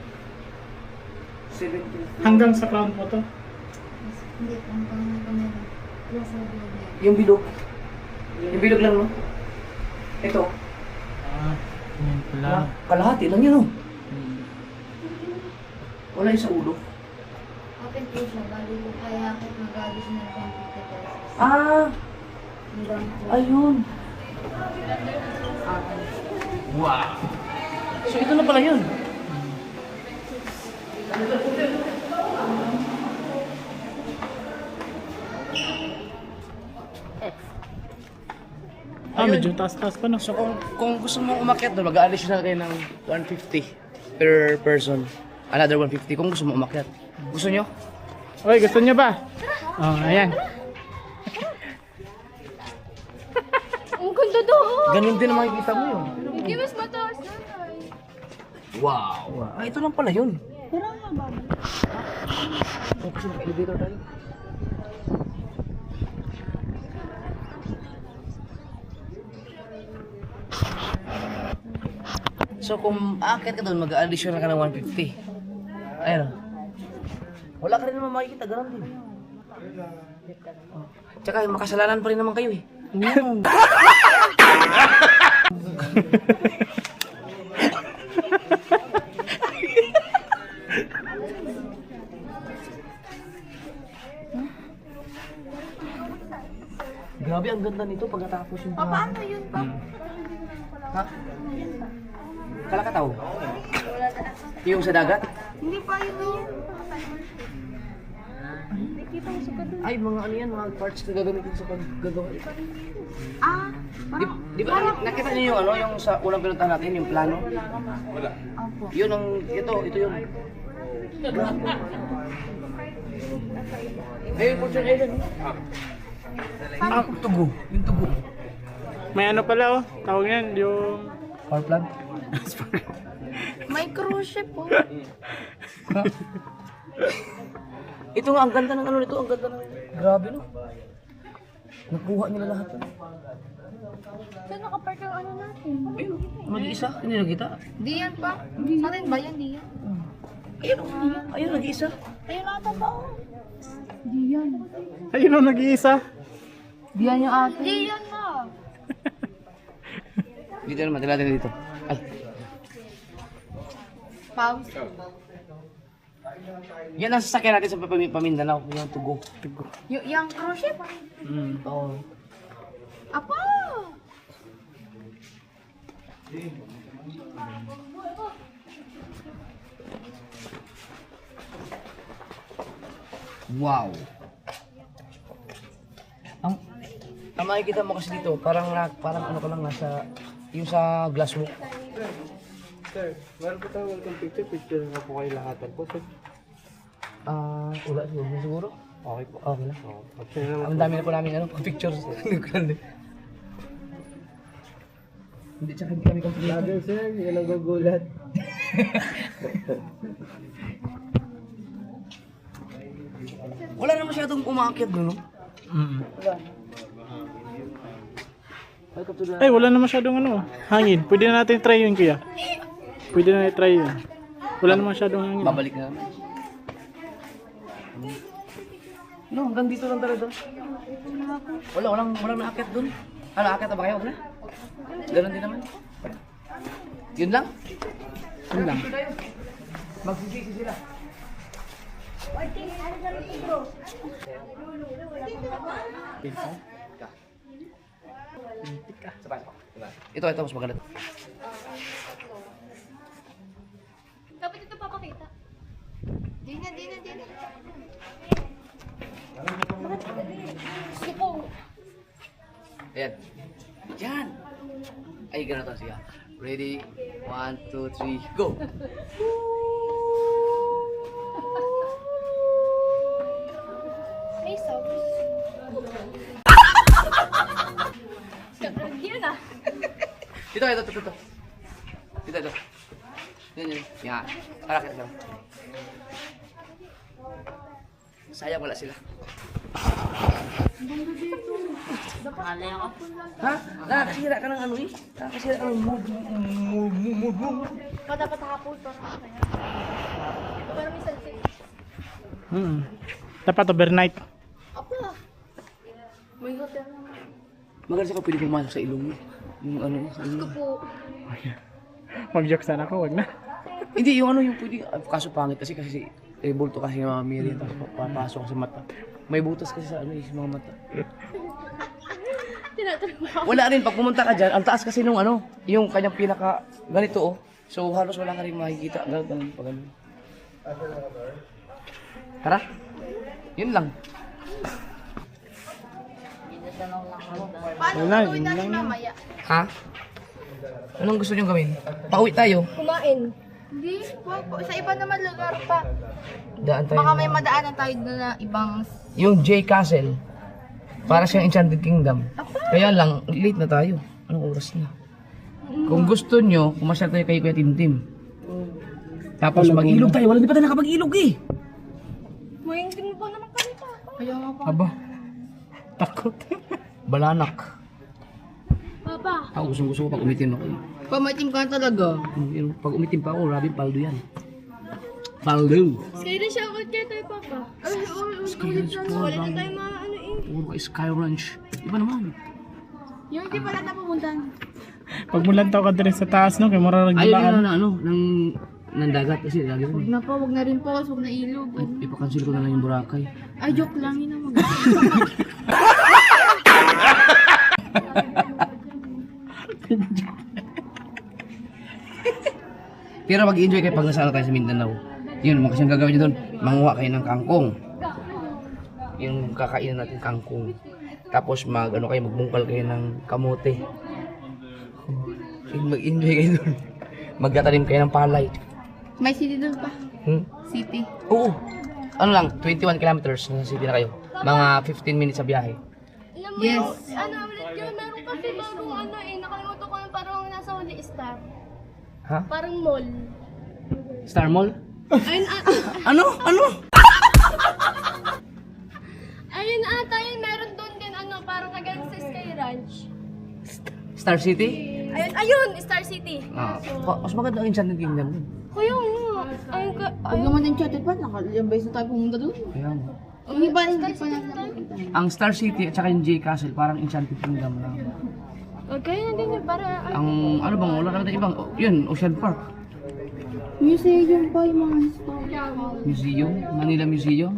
Hanggang sa ground mo to? Yung bilog. Yung bilog lang, no? Ito. Yan pala. Kalahati lang yun, no? Wala yung sa ulo. Open po siya, bali po kaya kahit mag-alis na 20 pesos. Ayun. Wow. So, ito na pala yun. Medyo taas-taas pa na. So, kung gusto mong umakyat doon, mag-aalis na kayo ng 150 per person. Another 150 kung gusto mong umakyat. Gusto nyo? Oy, gusto niyo ba? Oh, ayan. banda doon. Ganun din ang makikita mo yun. Hindi mas mataas na. Wow. Ah, ito lang pala yun. Tara nga, baba. Oh, kasi naka-elevator tayo. So kung aakyat ka doon, mag-additional ka ng 150. Ayun. Wala ka rin naman makikita, ganun din. Oh. Tsaka yung makasalanan pa rin naman kayo eh. Grabe, ang ganda nito pagkatapos yung... Paano yun pa? Ha? Kalakataw? Yung sa dagat? Hindi pa yun. Ay, mga ano yan, mga parts na gagamitin sa paggagawa. Ah, Di ba, nakita niyo yung ano, yung sa unang pinuntahan natin, yung plano? Wala. Yun ang, ito yun. Ayun, Fortune Island. Ah, tugo. Yung tugo. May ano pala oh, tawag yan, yung... Power plant? may cruise ship po. Ito nga, ang ganda ng ano nito, ang ganda ng... Grabe no. Nakuha nila lahat. Saan nakapark ang ano natin? Ayun, nag-iisa, hindi nakita. Di yan pa. Sa atin ba yan? Di yan. Ayun, nag-iisa. Ayun ata pa oh. Di yan. Ayun oh, nag-iisa. Di yan yung atin. Di yan na. Dito naman, tila natin dito. Ay, Pause. yan ang sasakyan natin sa Pamindanao, yung tugo. Yung cruise ship? Oo. Apa! Wow. Ang makikita mo kasi dito, parang ano ka lang nasa yung sa glass walk. Sir, meron po tayo welcome picture. Picture na po kayo lahatan po, sir. Wala siguro. Okay po. Okay lang. Okay na Ang dami na po namin pictures. Hindi, tsaka hindi kami complete. Vlogger, sir. Yan ang gugulat. Wala na masyadong umaakyat doon, no? Welcome to the... Ay, wala na masyadong ano, hangin. Pwede na natin try yun, kuya. Pwede na natin try yun. Wala na masyadong hangin. Babalik na naman. No, hanggang dito lang talaga. Walang naakyat doon. Ano, aakyat na ba kayo? Wala? Ganun din naman. Yun lang? Yun lang. Magsisisi sila. Sabay. Ito, mas maganda. Dapat ito papakita. Di na. Suko. Ayan. Yan! Ay, gano'n to siya. Ready? 1, 2, 3, go! Ay, sorry. Yun na. Dito. Dito. Yan. Yan. Parakit lang. Sayang wala sila. Ha? Nakakasira ka ng ano eh? Nakakasira ka ng mood. Dapat hapon to. Pero may sunset. Dapat overnight. Apa? May hotel naman. Maganda ka pwede pumasok sa ilong mo. Yung ano, sa ilong. Gusto po. Mag-joke sana ako, wag na. Hindi, yung ano yung pwede. Kaso pangit kasi bulto kasi ng mga Mary. Tapos papasok sa mata. May butas kasi sa ano sa mga mata. Wala rin, pag pumunta ka dyan, ang taas kasi nung ano, yung kanyang pinaka, ganito oh. So halos wala ka rin makikita. Ganun, pag ganun. Tara, yun lang. Paano Wala, gawin yun natin lang yun. mamaya? Ha? Anong gusto niyong gawin? Pauwi tayo. Kumain. Hindi, sa iba naman lugar pa. Daan tayo. Baka may madaanan tayo na ibang... Yung J Castle. Para siyang Enchanted Kingdom. Kaya lang, late na tayo. Anong oras na? Kung gusto nyo, pumasyal tayo kay Kuya Tintim. Tapos mag-ilog tayo. Wala, di pa tayo nakapag-ilog eh. Mayingin mo pa naman kami pa. Kaya nga pa. Aba. Takot. Balanak. Papa. Ako gusto ko pag umitim ako. Pamaitim ka talaga. Pag umitim pa ako, grabe paldo yan. Paldo. Skyline siya ako kaya tayo, Papa. Skyline siya. Wala na tayo ano eh. Puro ka Sky Ranch. Iba naman. Yung hindi pala napupuntahan. Pag mulantaw ka din sa taas, no? Kaya mararag Ayaw gilaan. na ng dagat kasi lagi rin. Huwag na po, huwag na rin po. Huwag na ilog. Ipakansil ko na lang yung Boracay. Ay, joke lang yun naman. Pero mag-enjoy kayo pag nasa tayo sa Mindanao. Yun, mga kasing gagawin nyo doon, manguha kayo ng kangkong. Yung kakainin natin kangkong. Tapos magbungkal kayo ng kamote. Mag-enjoy kayo doon. Magtatanim kayo ng palay. May city doon pa. City. Oo. Ano lang, 21 kilometers nasa city na kayo. Mga 15 minutes sa biyahe. Yes. Ano ulit yun? Meron kasi bagong nakalimutan ko na parang nasa Holy Star. Ha? Parang mall. Star Mall? Ayun Ano? ayun ata yun. Meron doon din parang kagaya sa Sky Ranch. Star City? Ayun, Star City. Mas maganda ang Enchanted Kingdom dun. Kuya, ayun ka. Huwag naman yung chatted pa. Nakalilang beses na tayo pumunta doon. Kaya nga. Ang iba, hindi pa natin napunta. Ang Star City at saka yung J Castle, parang Enchanted Kingdom lang. Okay na din yun, para Ang ano bang, wala ka natin ibang, yun, Ocean Park. museum pa yung mga historia. Museum, Manila Museum.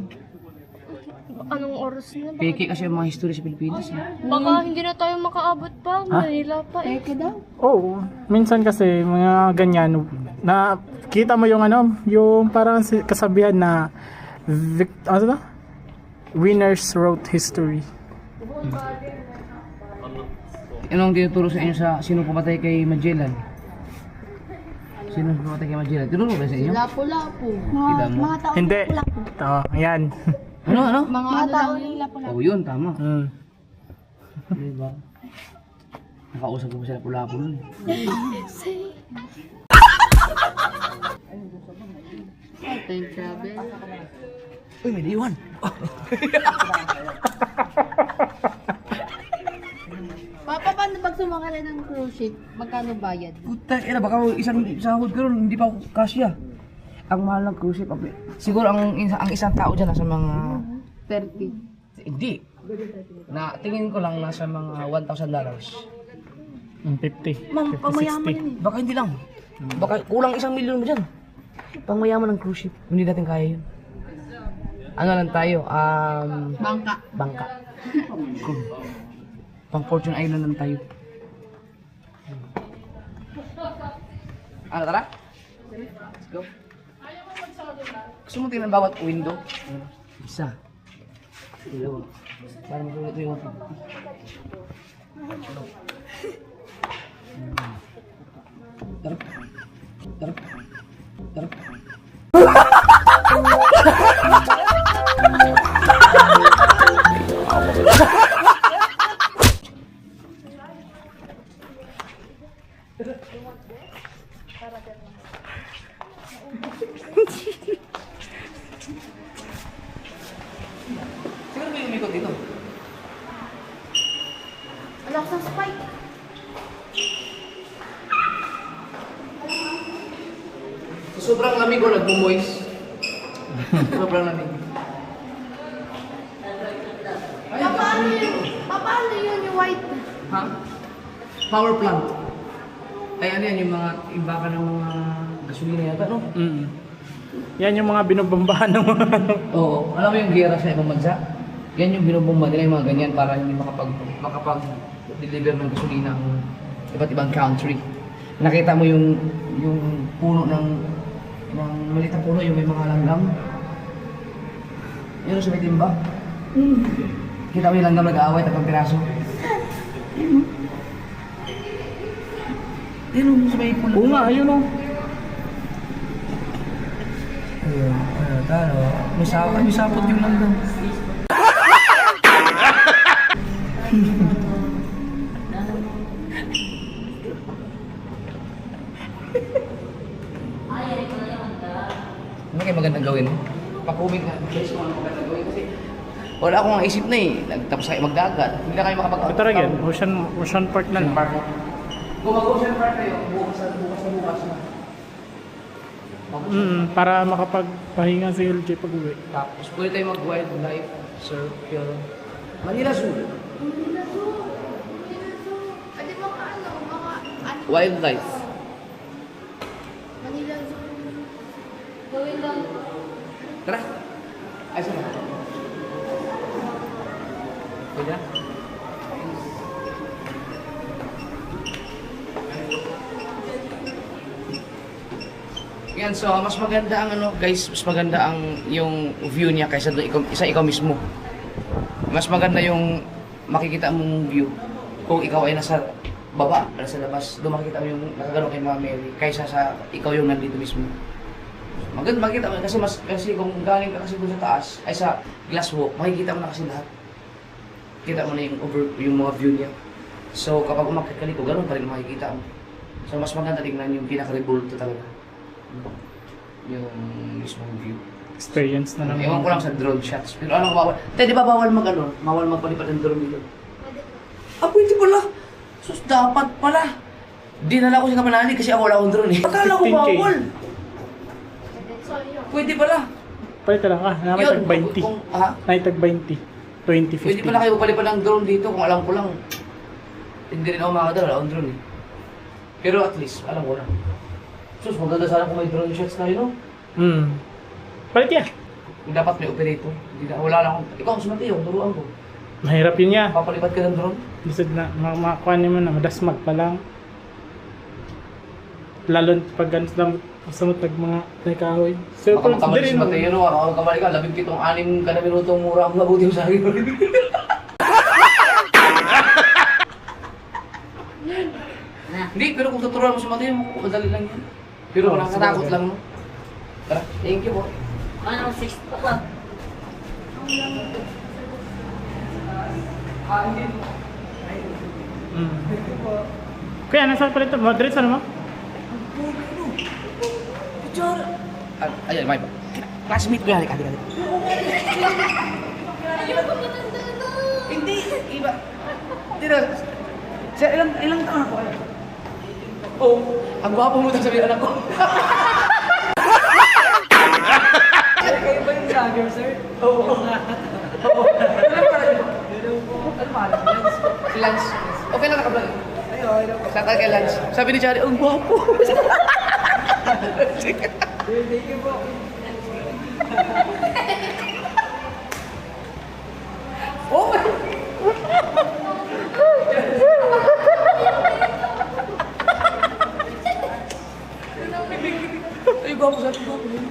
Anong oras na? Peke kasi yung mga history sa Pilipinas. Eh. Baka hindi na tayo makaabot pa. Manila pa eh. Eke daw. Oo. Minsan kasi, mga ganyan, na kita mo yung yung parang kasabihan na, winners wrote history. Anong tinuturo sa inyo sa sino pumatay kay Magellan? Sino pumatay kay Magellan? Tinuro ba sa inyo? Lapu-lapu. Kita mo? Hindi. Ayan. Ano? Mga tao ng lapu-lapu. Oo yun, tama. Mm. Diba? Nakausap ko pa sila pula-pula nun. Time travel. Uy, may diwan! Papa, paano pag sumakala ng cruise ship? Magkano bayad? Puta, baka isang sahod ko ron, hindi pa ako kasya. Ang mahal ng cruise ship, siguro ang isang tao dyan nasa mga... 30. Hindi. Na tingin ko lang nasa mga $1,000. 50. Ma'am, pangmayaman yan eh. Baka hindi lang. Baka kulang 1 milyon mo dyan. Pangmayaman ng cruise ship. Hindi natin kaya yun. Ano lang tayo? Bangka. Pang Fortune Island lang tayo. Ano, tara? Let's go. Gusto mo tingnan bawat window? Isa. Dalawa. Para magulat mo yung Tara. Tara. Tara. Siguro may umikot dito. Alak sa spike. Sobrang lamig ko nagmo-moist. Sobrang lamig. Paano yun yung white? Ha? Power plant. Ay ano yan, yung mga imbaka ng mga gasolina yata, no? Mm. Yan yung mga binubombahan ng mga Oo. Alam mo yung gera sa ibang bansa? Yan yung binubomba nila yung mga ganyan para hindi makapag-deliver ng gasolina ang iba't ibang country. Nakita mo yung puno ng maliit na puno, yung may mga langgam. Yun sa may timba. Kita mo yung langgam nag-aaway, 3 piraso. Yun sa may puno. Oo nga, ayun o. Ayun, talo. May sapot yung langgam. magandang gawin? Pa-comment nga, guys, kung ano magandang gawin kasi wala akong naisip na eh. Nagtapos kayo magdagat. Hindi na kayo makapag- Ito rin yan, Ocean Park na lang. Kung mag-ocean park kayo, bukas na. Para makapagpahinga si LJ pag uwi. Tapos pwede tayo mag-wildlife, surf, yun. Manila Zoo. Pwede mo ka ano, mga ano, Wildlife. Manila Zoo. Gawin lang. Tara. Ay, saan ba? Pwede na? Yan, so mas maganda ang ano, guys, mas maganda ang yung view niya kaysa doon ikaw mismo. Mas maganda yung makikita mong view kung ikaw ay nasa baba, nasa labas, doon makikita mo yung nakagano kay Mama Mary kaysa sa ikaw yung nandito mismo. Maganda makikita mo kasi kung galing ka kasi doon sa taas ay sa glass walk, makikita mo na kasi lahat. Kita mo na yung mga view niya. So kapag umakyat ka dito, ganoon pa rin makikita mo. So mas maganda tingnan yung pinaka-rebulto talaga. Yung mismong view. Experience na lang. Ewan ko lang sa drone shots. Pero ano bawal? Di ba bawal bawal magpalipad ng drone dito? Ah, pwede pala. Sus, dapat pala. Dinala ko si Kamanali kasi wala akong drone eh. Akala ko 15K. bawal. Pwede pala. Palit lang ka, na may Yun, tag 20. ha? May tag 20. 2050. Pwede pala kayo palipad ng drone dito kung alam ko lang. Hindi rin ako makadala, wala akong drone eh. Pero at least, alam ko lang. Sus, maganda sana kung may drone shots tayo, no? Palit yan. Dapat may operator. Hindi na, wala na akong... Ikaw, sumati yung turuan ko. Mahirap yun niya. Papalipad ka ng drone. Lisod na, makakuha naman na, madasmag pa lang. Lalo pag ganun sa matag mga nakahoy. So, Baka makamali consider si Mateo, no? Baka makamali ka, 17-6 ka na minutong mura ang mabuti mo sa akin. Hindi, pero kung tuturuan mo si Mateo, madali lang yan. Pero nakakatakot lang, no? Tara, thank you po. Ano, 6 pa. Kaya nasa palit mo? Madrid sa naman? Picture! Ayan, may pa. Classmate ko yan, halika. Hindi, iba. Hindi na. Siya, ilang taon ako? Oh, ang gwapo mo daw sabihin anak ko. Kayo ba yung vlogger, sir? Oo nga. Oo. Ano pangalan? Lance? Si Lance. Okay na naka-vlog. Ayun. Sa kay Lance. Sabi ni Chari, ang gwapo. Thank you po. Oh my! Ay, gwapo sa atin, gwapo yun.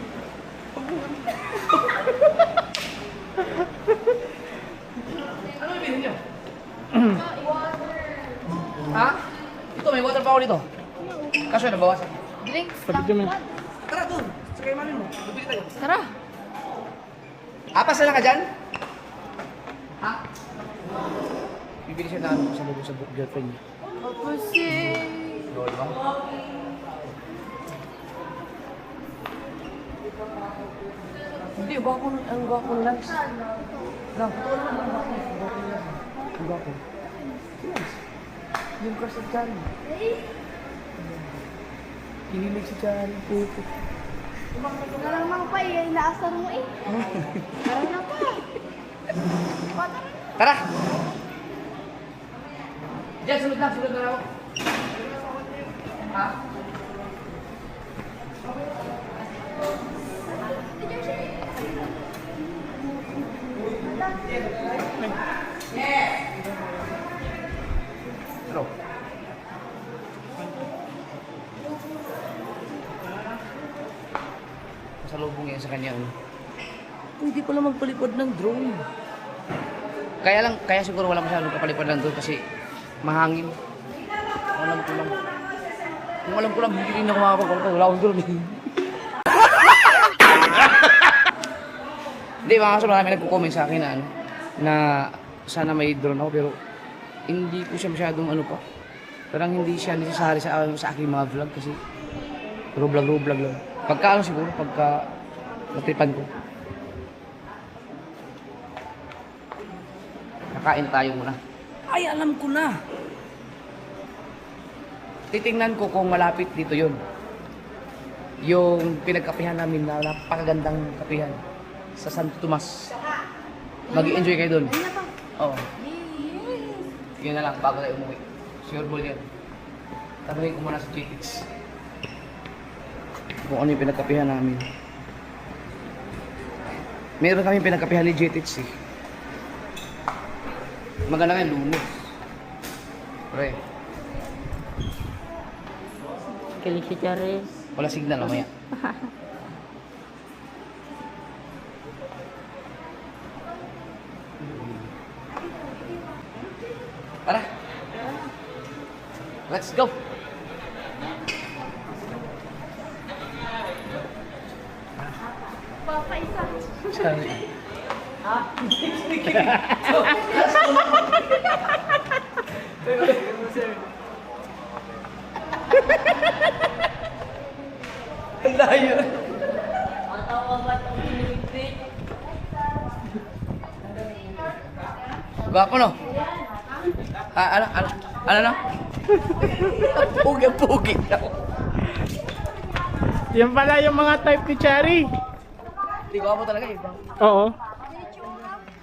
Ano yung bilhin niyo? Ha? Ito, may water pa ako dito. Kaso nabawasan. Drinks Pagod lang. yun. Tara doon, sa kayo manin mo. Bibili tayo. Tara. Apas na lang ka dyan? Ha? Bibili siya na ano sa lubog sa girlfriend niya. Kasi... Lord ba? Hindi, ang gwapo ng Lance. Lang, totoo naman ang gwapo. Ang gwapo. Yes. Yung crush sa Charlie. Kinilig si Charlie. Puto. Nalang mga pa eh, inaasar mo eh. Tara na pa. Tara! Diyan, sunod na ako. Ha? Hello. Pasalubong yan sa kanya. Hindi pala magpalipad ng drone. Kaya siguro wala masyadong kapalipad ng drone kasi mahangin. Alam ko lang. Kung alam ko lang, hindi rin ako makapagpalipad. Wala akong drone. Hindi, mga kaso marami nagko-comment sa akin na, ano, na sana may drone ako pero hindi ko siya masyadong ano pa. Parang hindi siya necessary sa aking mga vlog kasi puro vlog lang. Pagka ano siguro, pagka Natipan ko. Kakain tayo muna. Ay, alam ko na. Titingnan ko kung malapit dito yun. Yung pinagkapihan namin na napakagandang kapihan sa Santo Tomas. Mag-i-enjoy kayo dun. Oo. Yun na lang, bago tayo umuwi. Sure ball yun. Tanungin ko muna sa GTX. Kung ano yung pinagkapihan namin. Meron kami pinagkapihan ni GTX eh. Maganda nga yung Lunes. Pre. Kilig si Charis. Wala signal mamaya. Tara. Let's go. Sorry. Ang layo. Gwapo no? Ano no? Pugi. Yan pala yung mga type ni Cherry. Hindi gwapo talaga eh. Oo.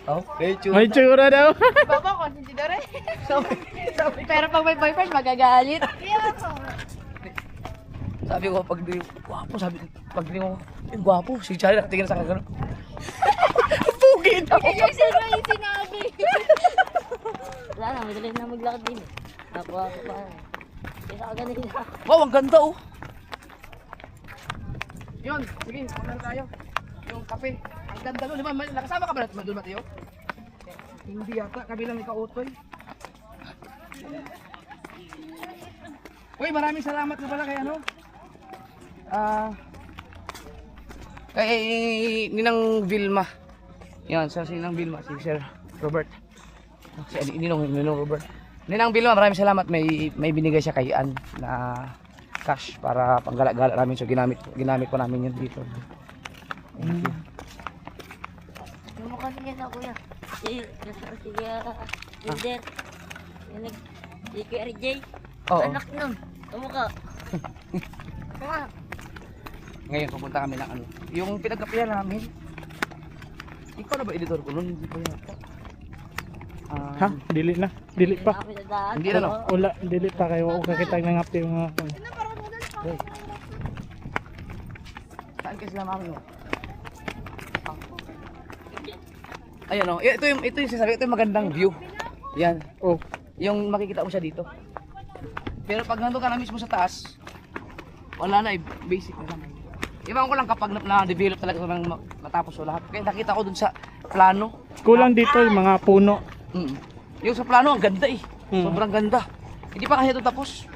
Oh, May tsura daw. Baba, konsinsidor eh. Pero pag may boyfriend, magagalit. Sabi ko pag di gwapo, pag di mo gwapo, si Charlie nakatingin sa akin gano'n. Pugi daw. Yung sinabi. Wala na, madalis na maglakad din. Ako pa. Kaya sa kanila. Wow, ang ganda oh. Yun, sige, punta tayo. Yung kape. Ang ganda doon. Nakasama ka ba natin doon, Mateo? Hindi yata, kami lang ika-utoy. Uy, maraming salamat na pala kay ano. Kay Ninang Vilma. Yan, si Ninang Vilma, si Sir Robert. Si Ninong Robert. Ninang Vilma, maraming salamat. May binigay siya kay Ann na cash para panggala-gala namin. So ginamit ko namin yun dito. Thank you. Yung mukha niya na kuya. Sige, Linder. Si Kuya RJ. Oo. Anak nun. Kamukha. Kamukha. Ngayon pupunta kami ng ano. Yung pinagkapihan namin. Ikaw na ba editor ko nun? Hindi pa yata. Ha? Dili na. Dili pa. Kami sa daan. Hindi na no. Wala, dili pa kayo. Huwag kakita ng update yung mga Saan kasi sila mami mo? Ayan o. Ito yung sinasabi. Ito yung magandang view. Yan. Oh. Yung makikita mo siya dito. Pero pag nandun ka na mismo sa taas, wala na eh. Basic na lang. Iwan ko lang kapag na-develop talaga sa mga matapos o lahat. Kaya nakita ko dun sa plano. Kulang dito yung mga puno. Yung sa plano, ang ganda eh. Sobrang ganda. Hindi pa kasi ito tapos.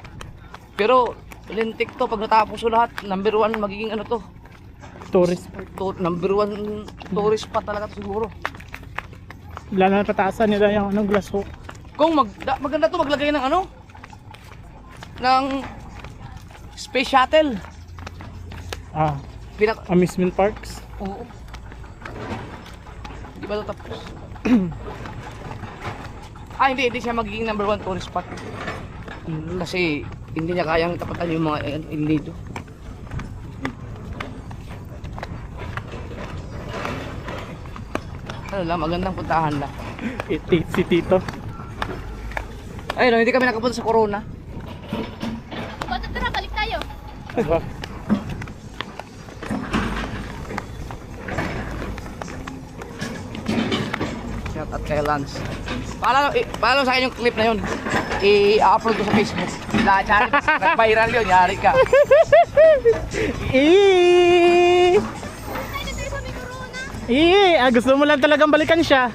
Pero, lintik to. Pag natapos o lahat, number 1 magiging ano to. Tourist. Number 1 tourist spot talaga to siguro. Wala na pataasan nila yung anong glass hook. Kung maganda to maglagay ng ano? Ng space shuttle. Amusement parks. Oo. Di ba ito tapos? Hindi siya magiging number 1 tourist spot. Kasi hindi niya kayang tapatan yung mga ilido. Ano lang, magandang puntahan lang. Si Tito. Ayun, hindi kami nakapunta sa Corona. Tara, balik tayo. Shout out kay Lance. Paalam sa akin yung clip na yun. I-upload ko sa Facebook. Nag-viral yun, yari ka. Gusto mo lang talagang balikan siya.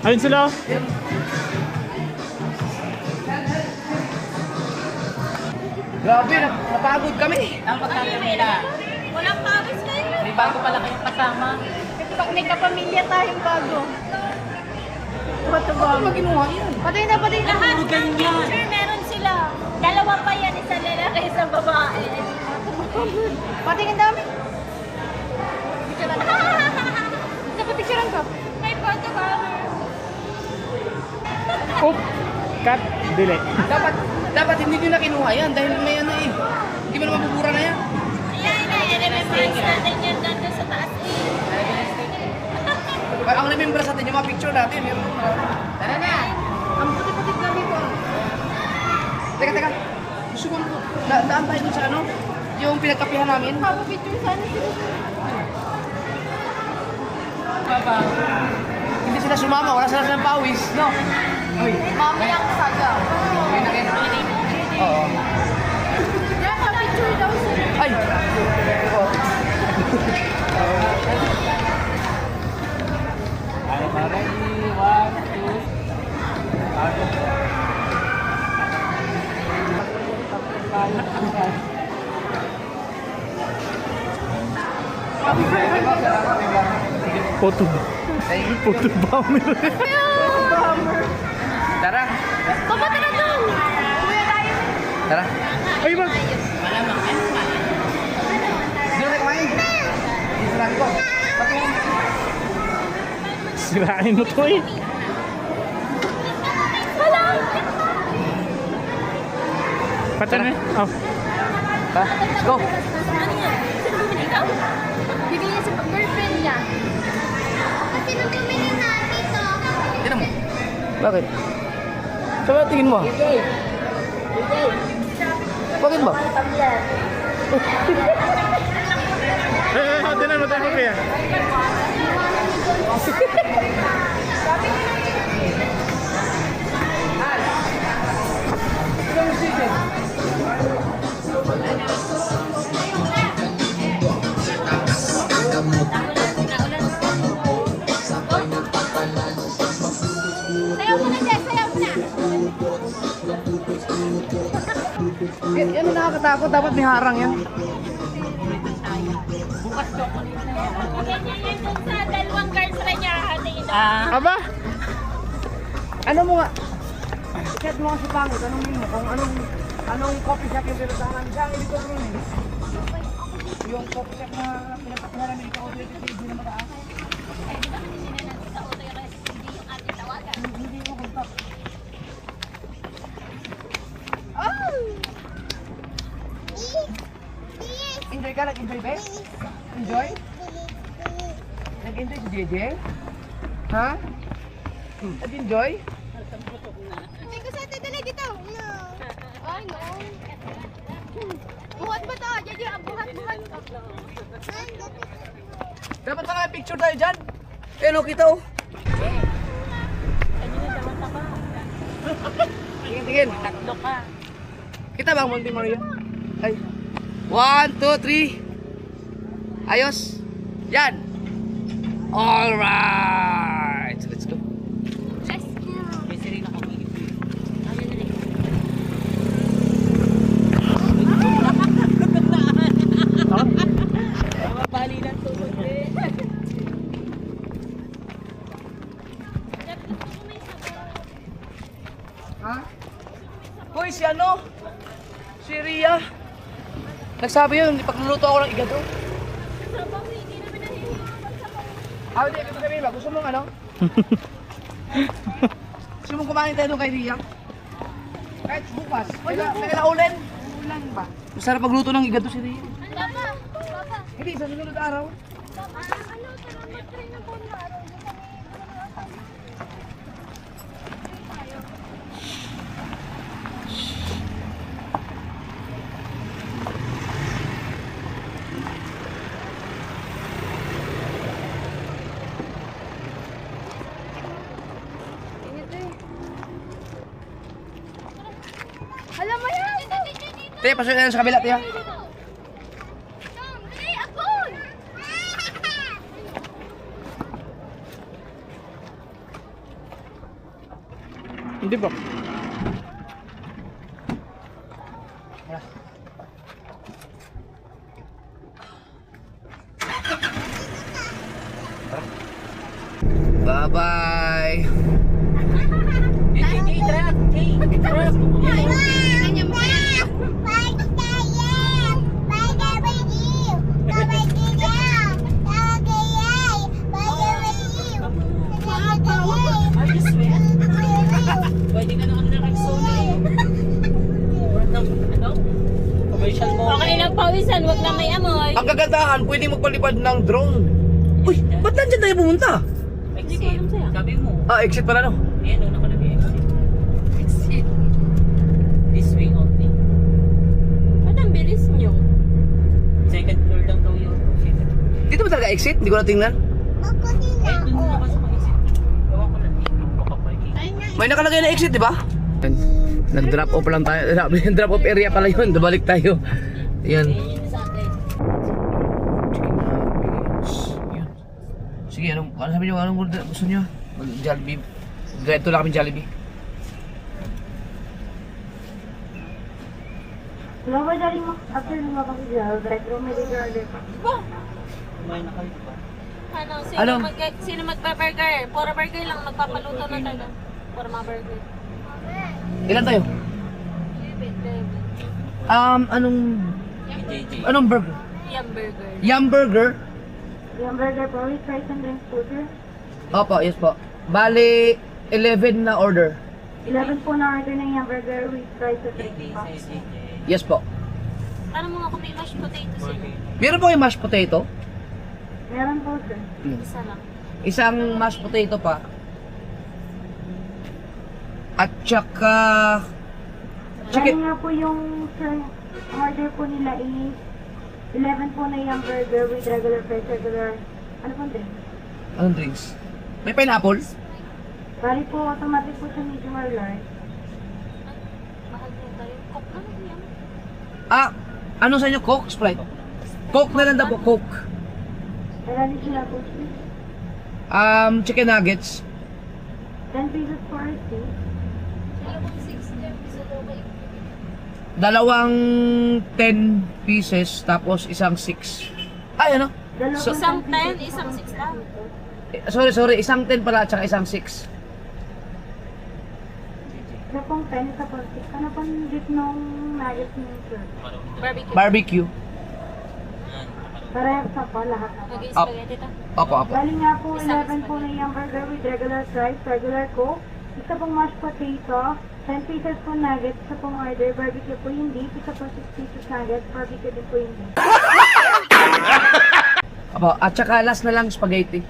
Ayun sila. Grabe, napagod kami. Ang pagkakamila. Walang pawis kayo. May bago pala kayong kasama. Pag may kapamilya tayong bago. Ano ba ginawa yan? Patay na. Lahat Puro ng ganyan. picture meron sila. Dalawa pa yan, isang lalaki, isang babae. Patay ang dami. Picturean ko. Sa picturean ko. May photo cover. Oop! Cut! Delay. Dapat hindi nyo na kinuha yan dahil may ano eh. Hindi mo naman bubura na yan. Ayan, i-remembrance natin yan nandun sa taas eh. Ang remembrance natin yung mga picture natin. Tara na. Ang puti-puti kami ko. Teka. Gusto ko daan tayo dun sa ano? Yung pinagkapihan namin. Papa-picture sana sila. Baba. Hindi sila sumama, wala sila silang pawis, no? Uy. Mami ang saga. Oo. Papa-picture daw sila. Ay! Photo. Photo bomber. Tara! Papa, tara doon. Kuya tayo. Tara! Ay, mag... Malamang. Ano malamang? Hindi na tayo kumain. Sinabi ko. Sirain mo to eh. Patan eh. Oh. Ha? Let's go! Ano yan? Sino bumili ikaw? Bibili niya sa girlfriend niya. Kasi nung bumili natin to. Tignan mo. Bakit? Saan ba tingin mo? Bakit ba? Tinan mo tayo kaya. Sayaw mo na, Jess. Sayaw mo na. Yan ang nakakatakot. Dapat may harang yan. Ganyan yan dun sa dalawang girlfriend niya. Aba! Ano mo nga? Chat mo nga si Pangit. Tanongin mo kung anong coffee shop yung pinuntahan. Siya ang ibig ko rin eh. Yung coffee shop na pinagpapahala namin ikaw dito sa TV na mataas. Hindi mo kontak. Enjoy ka? Nag-enjoy ba? Enjoy? Nag-enjoy si JJ? Ha? Nag-enjoy? Hindi ko sa atin dala dito. No. Ay, no. Buhat ba ito? Jadi, buhat. Dapat pa nga picture tayo dyan. Hello kita oh. Tingin. Tatlo ka. Kita ba ang Monte Maria? Ay. 1, 2, 3. Ayos. Yan. Alright. Let's go. May sirena kang igipin. Mabali ng tulog eh. Ha? Hoy, si ano? Si Ria. Nagsabi yun, pagluluto ako ng igado. Hindi, ibig sabihin ba? Gusto mong ano? Gusto mong kumain tayo doon kay Ria? Kahit bukas. Kailan ulan ba? Masarap pagluto ng igado si Ria. Hindi, sa sunod na araw. Alam mo yan! Tiya, pasok na sa kabila, tiya. Dali, ako! Hindi po. Bye-bye! Pwede ka na under Rexona eh. Ano? Commercial mo. Okay lang pawisan, wag na may amoy. Ang kagandahan, pwede magpalipad ng drone. Uy, ba't nandiyan tayo pumunta? Exit. Sabi mo. Ah, exit pala no? Ayan o, nakalagay exit. Exit. This way only. Ba't ang bilis nyo? Second floor lang daw yun. Dito ba talaga exit? Hindi ko na tingnan. Eh, dun na naman sa exit. Gawa ko lang dito. Baka parking. May nakalagay na exit, di ba? Nag-drop off lang tayo. Drop off area pala yun. Dabalik tayo. Ayan. Sige, ano sabi nyo? Anong gusto nyo? Jollibee. Direto lang kami Jollibee. Wala ba dali mo? After lumabang siya, retro may order pa. Kumain na kayo, diba? Ano, Ano? sino magpa-burger? Puro burger lang, magpapaluto na tayo. Puro mga burger. Ilan tayo? Anong burger? Yung burger. Yum burger? Yung burger po, with rice and drinks burger. Opo, yes po. Bali, 11 na order. 11 po na order ng yung burger with rice and drinks pa. Yes po. Ano mga kung may mashed potatoes sila? Meron po yung mashed potato? Meron po sir. Isa lang. Isang mashed potato pa. At saka... Bali chicken. nga po yung sir, ang order po nila is 11 po na yung burger with regular fries, regular, ano pong drink? Anong drinks? May pineapple? Bali po, automatic po siya medium or large. Mahal po tayo. Coke ano yan? Ah, ano sa inyo? Coke? Sprite? Coke na lang daw po, Coke. Marami sila po siya. Chicken nuggets. 10 pesos for our steak. Dalawang 10 pieces, tapos isang 6. Ay, ano? So- Isang 10, isang 6 lang. Sorry, isang 10 pala at saka isang 6. Isa pong 10, isa pong 6. Ano pong dip nung nuggets niyo sir? Barbecue. Barbecue. Parehas na po lahat na po. Up. Opo, opo. Bali nga po, 11 po na yung burger with regular fries, regular coke. Isa pong mashed potato. 10 pieces po nuggets, isa pong order, barbecue po yung beef, isa po 6 pieces nuggets, barbecue din po yung beef. Opo, at saka last na lang spaghetti.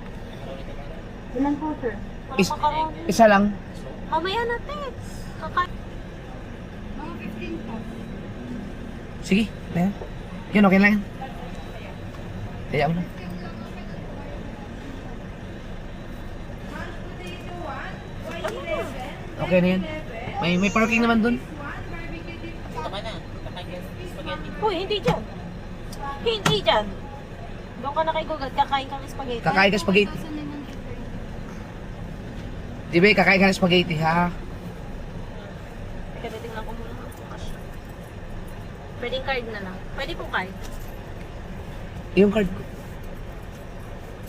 Ilan po sir? Isa lang. Mamaya natin. Sige, ayan. Yun, okay lang yan. Kaya mo na. Okay na yan. May parking naman dun. Tama na. Kakain spaghetti. Uy, hindi dyan. Hindi dyan. Doon ka na kay Google, kakain kami spaghetti. Kakain ka spaghetti. Di ba, kakain ka ng spaghetti, ha? Teka, titingnan ko muna. Pwedeng card na lang. Pwede po card. Yung card ko.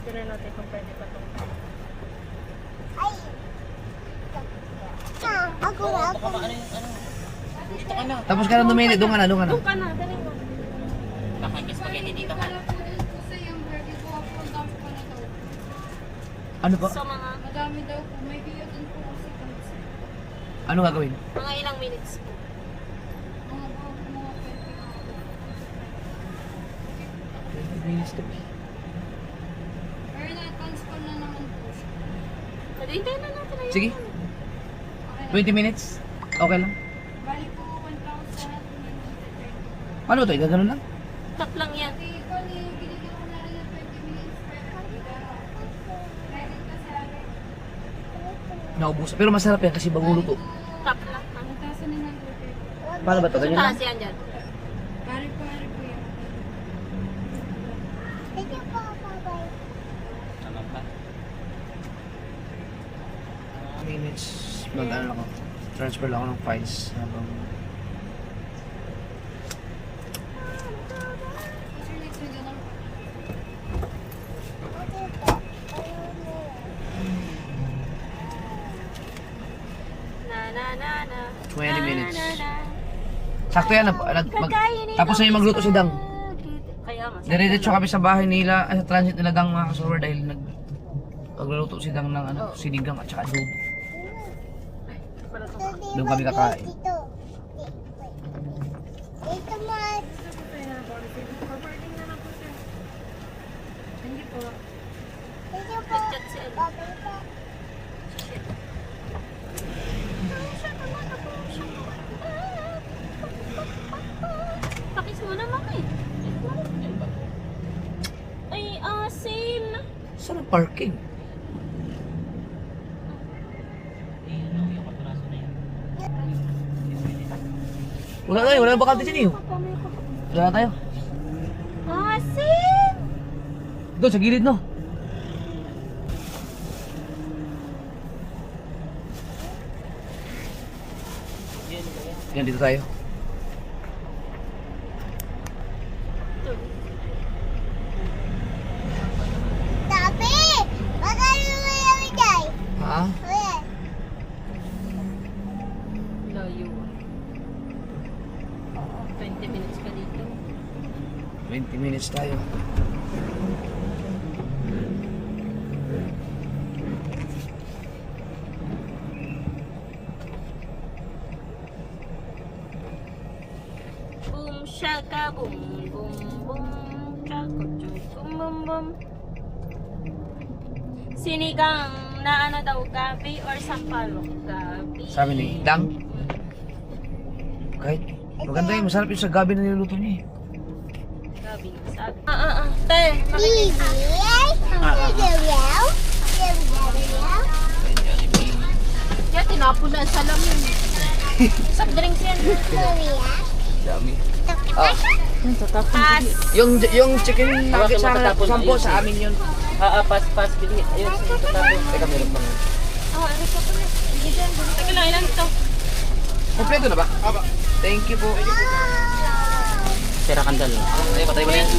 Tira natin kung pwede pa itong card. Dito ka na. Tapos ka na dumili, doon ka na. Doon ka na, dali mo. Kakain spaghetti dito ka. Ano pa? So mga, Madami daw po. May video din po kasi kami sa Ano gagawin? mga ilang minutes po. mga Pero na-advance ko na naman po siya. Pwede hintayin na natin na yun. Sige. 20 minutes? Okay lang. Bali po 1,000. Ano to? Gano'n lang? Tap lang yan. Hindi ko binigyan ko na rin ng 20 minutes pero credit kasi agad. Naubusan. Pero masarap yan kasi bagong luto. Tap lang. 1,000 na nag-order. Paano ba to? Ganyan lang? Taas yan dyan. Bali po yan. Tama pa. Minutes. Mag-ano lang ako. Transfer lang ako ng files habang Na na na na. 20 minutes. Sakto yan. Tapos na yung magluto si Dang. Kaya nga. Diretso kami sa bahay nila, sa transit nila Dang mga kasolver dahil magluluto si Dang ng sinigang at saka adobo. Doon kami kakain. Nag-chat si Ed. Pakis mo naman eh. Ay, asim. Saan ang parking? Wala tayo, wala na bakante dyan eh. Wala na tayo. Asim! Doon sa gilid no. Yan, dito tayo. Ha? Layo. 20 minutes ka dito. 20 minutes tayo. Boom shaka boom boom boom shaka boom boom boom. Sinigang na ano daw, gabi or sampalok? Gabi. Sabi ni Dang. Kahit maganda yun, masarap yung sa gabi na niluluto niya eh. Gabi. Sabi. Te, makinig. Yan, tinapon na ang salamin. Soft drinks yan. Dami. Oh, Pass. yung chicken nuggets sa sampo sa amin yun. Pas, bili. Ayun, tapos. Teka, meron pa nga. Oh, ano ka pa na? Sige dyan. Teka lang, ilan ito? Kompleto na ba? Thank you po. Sira kandal. Ay, patay mo na yan.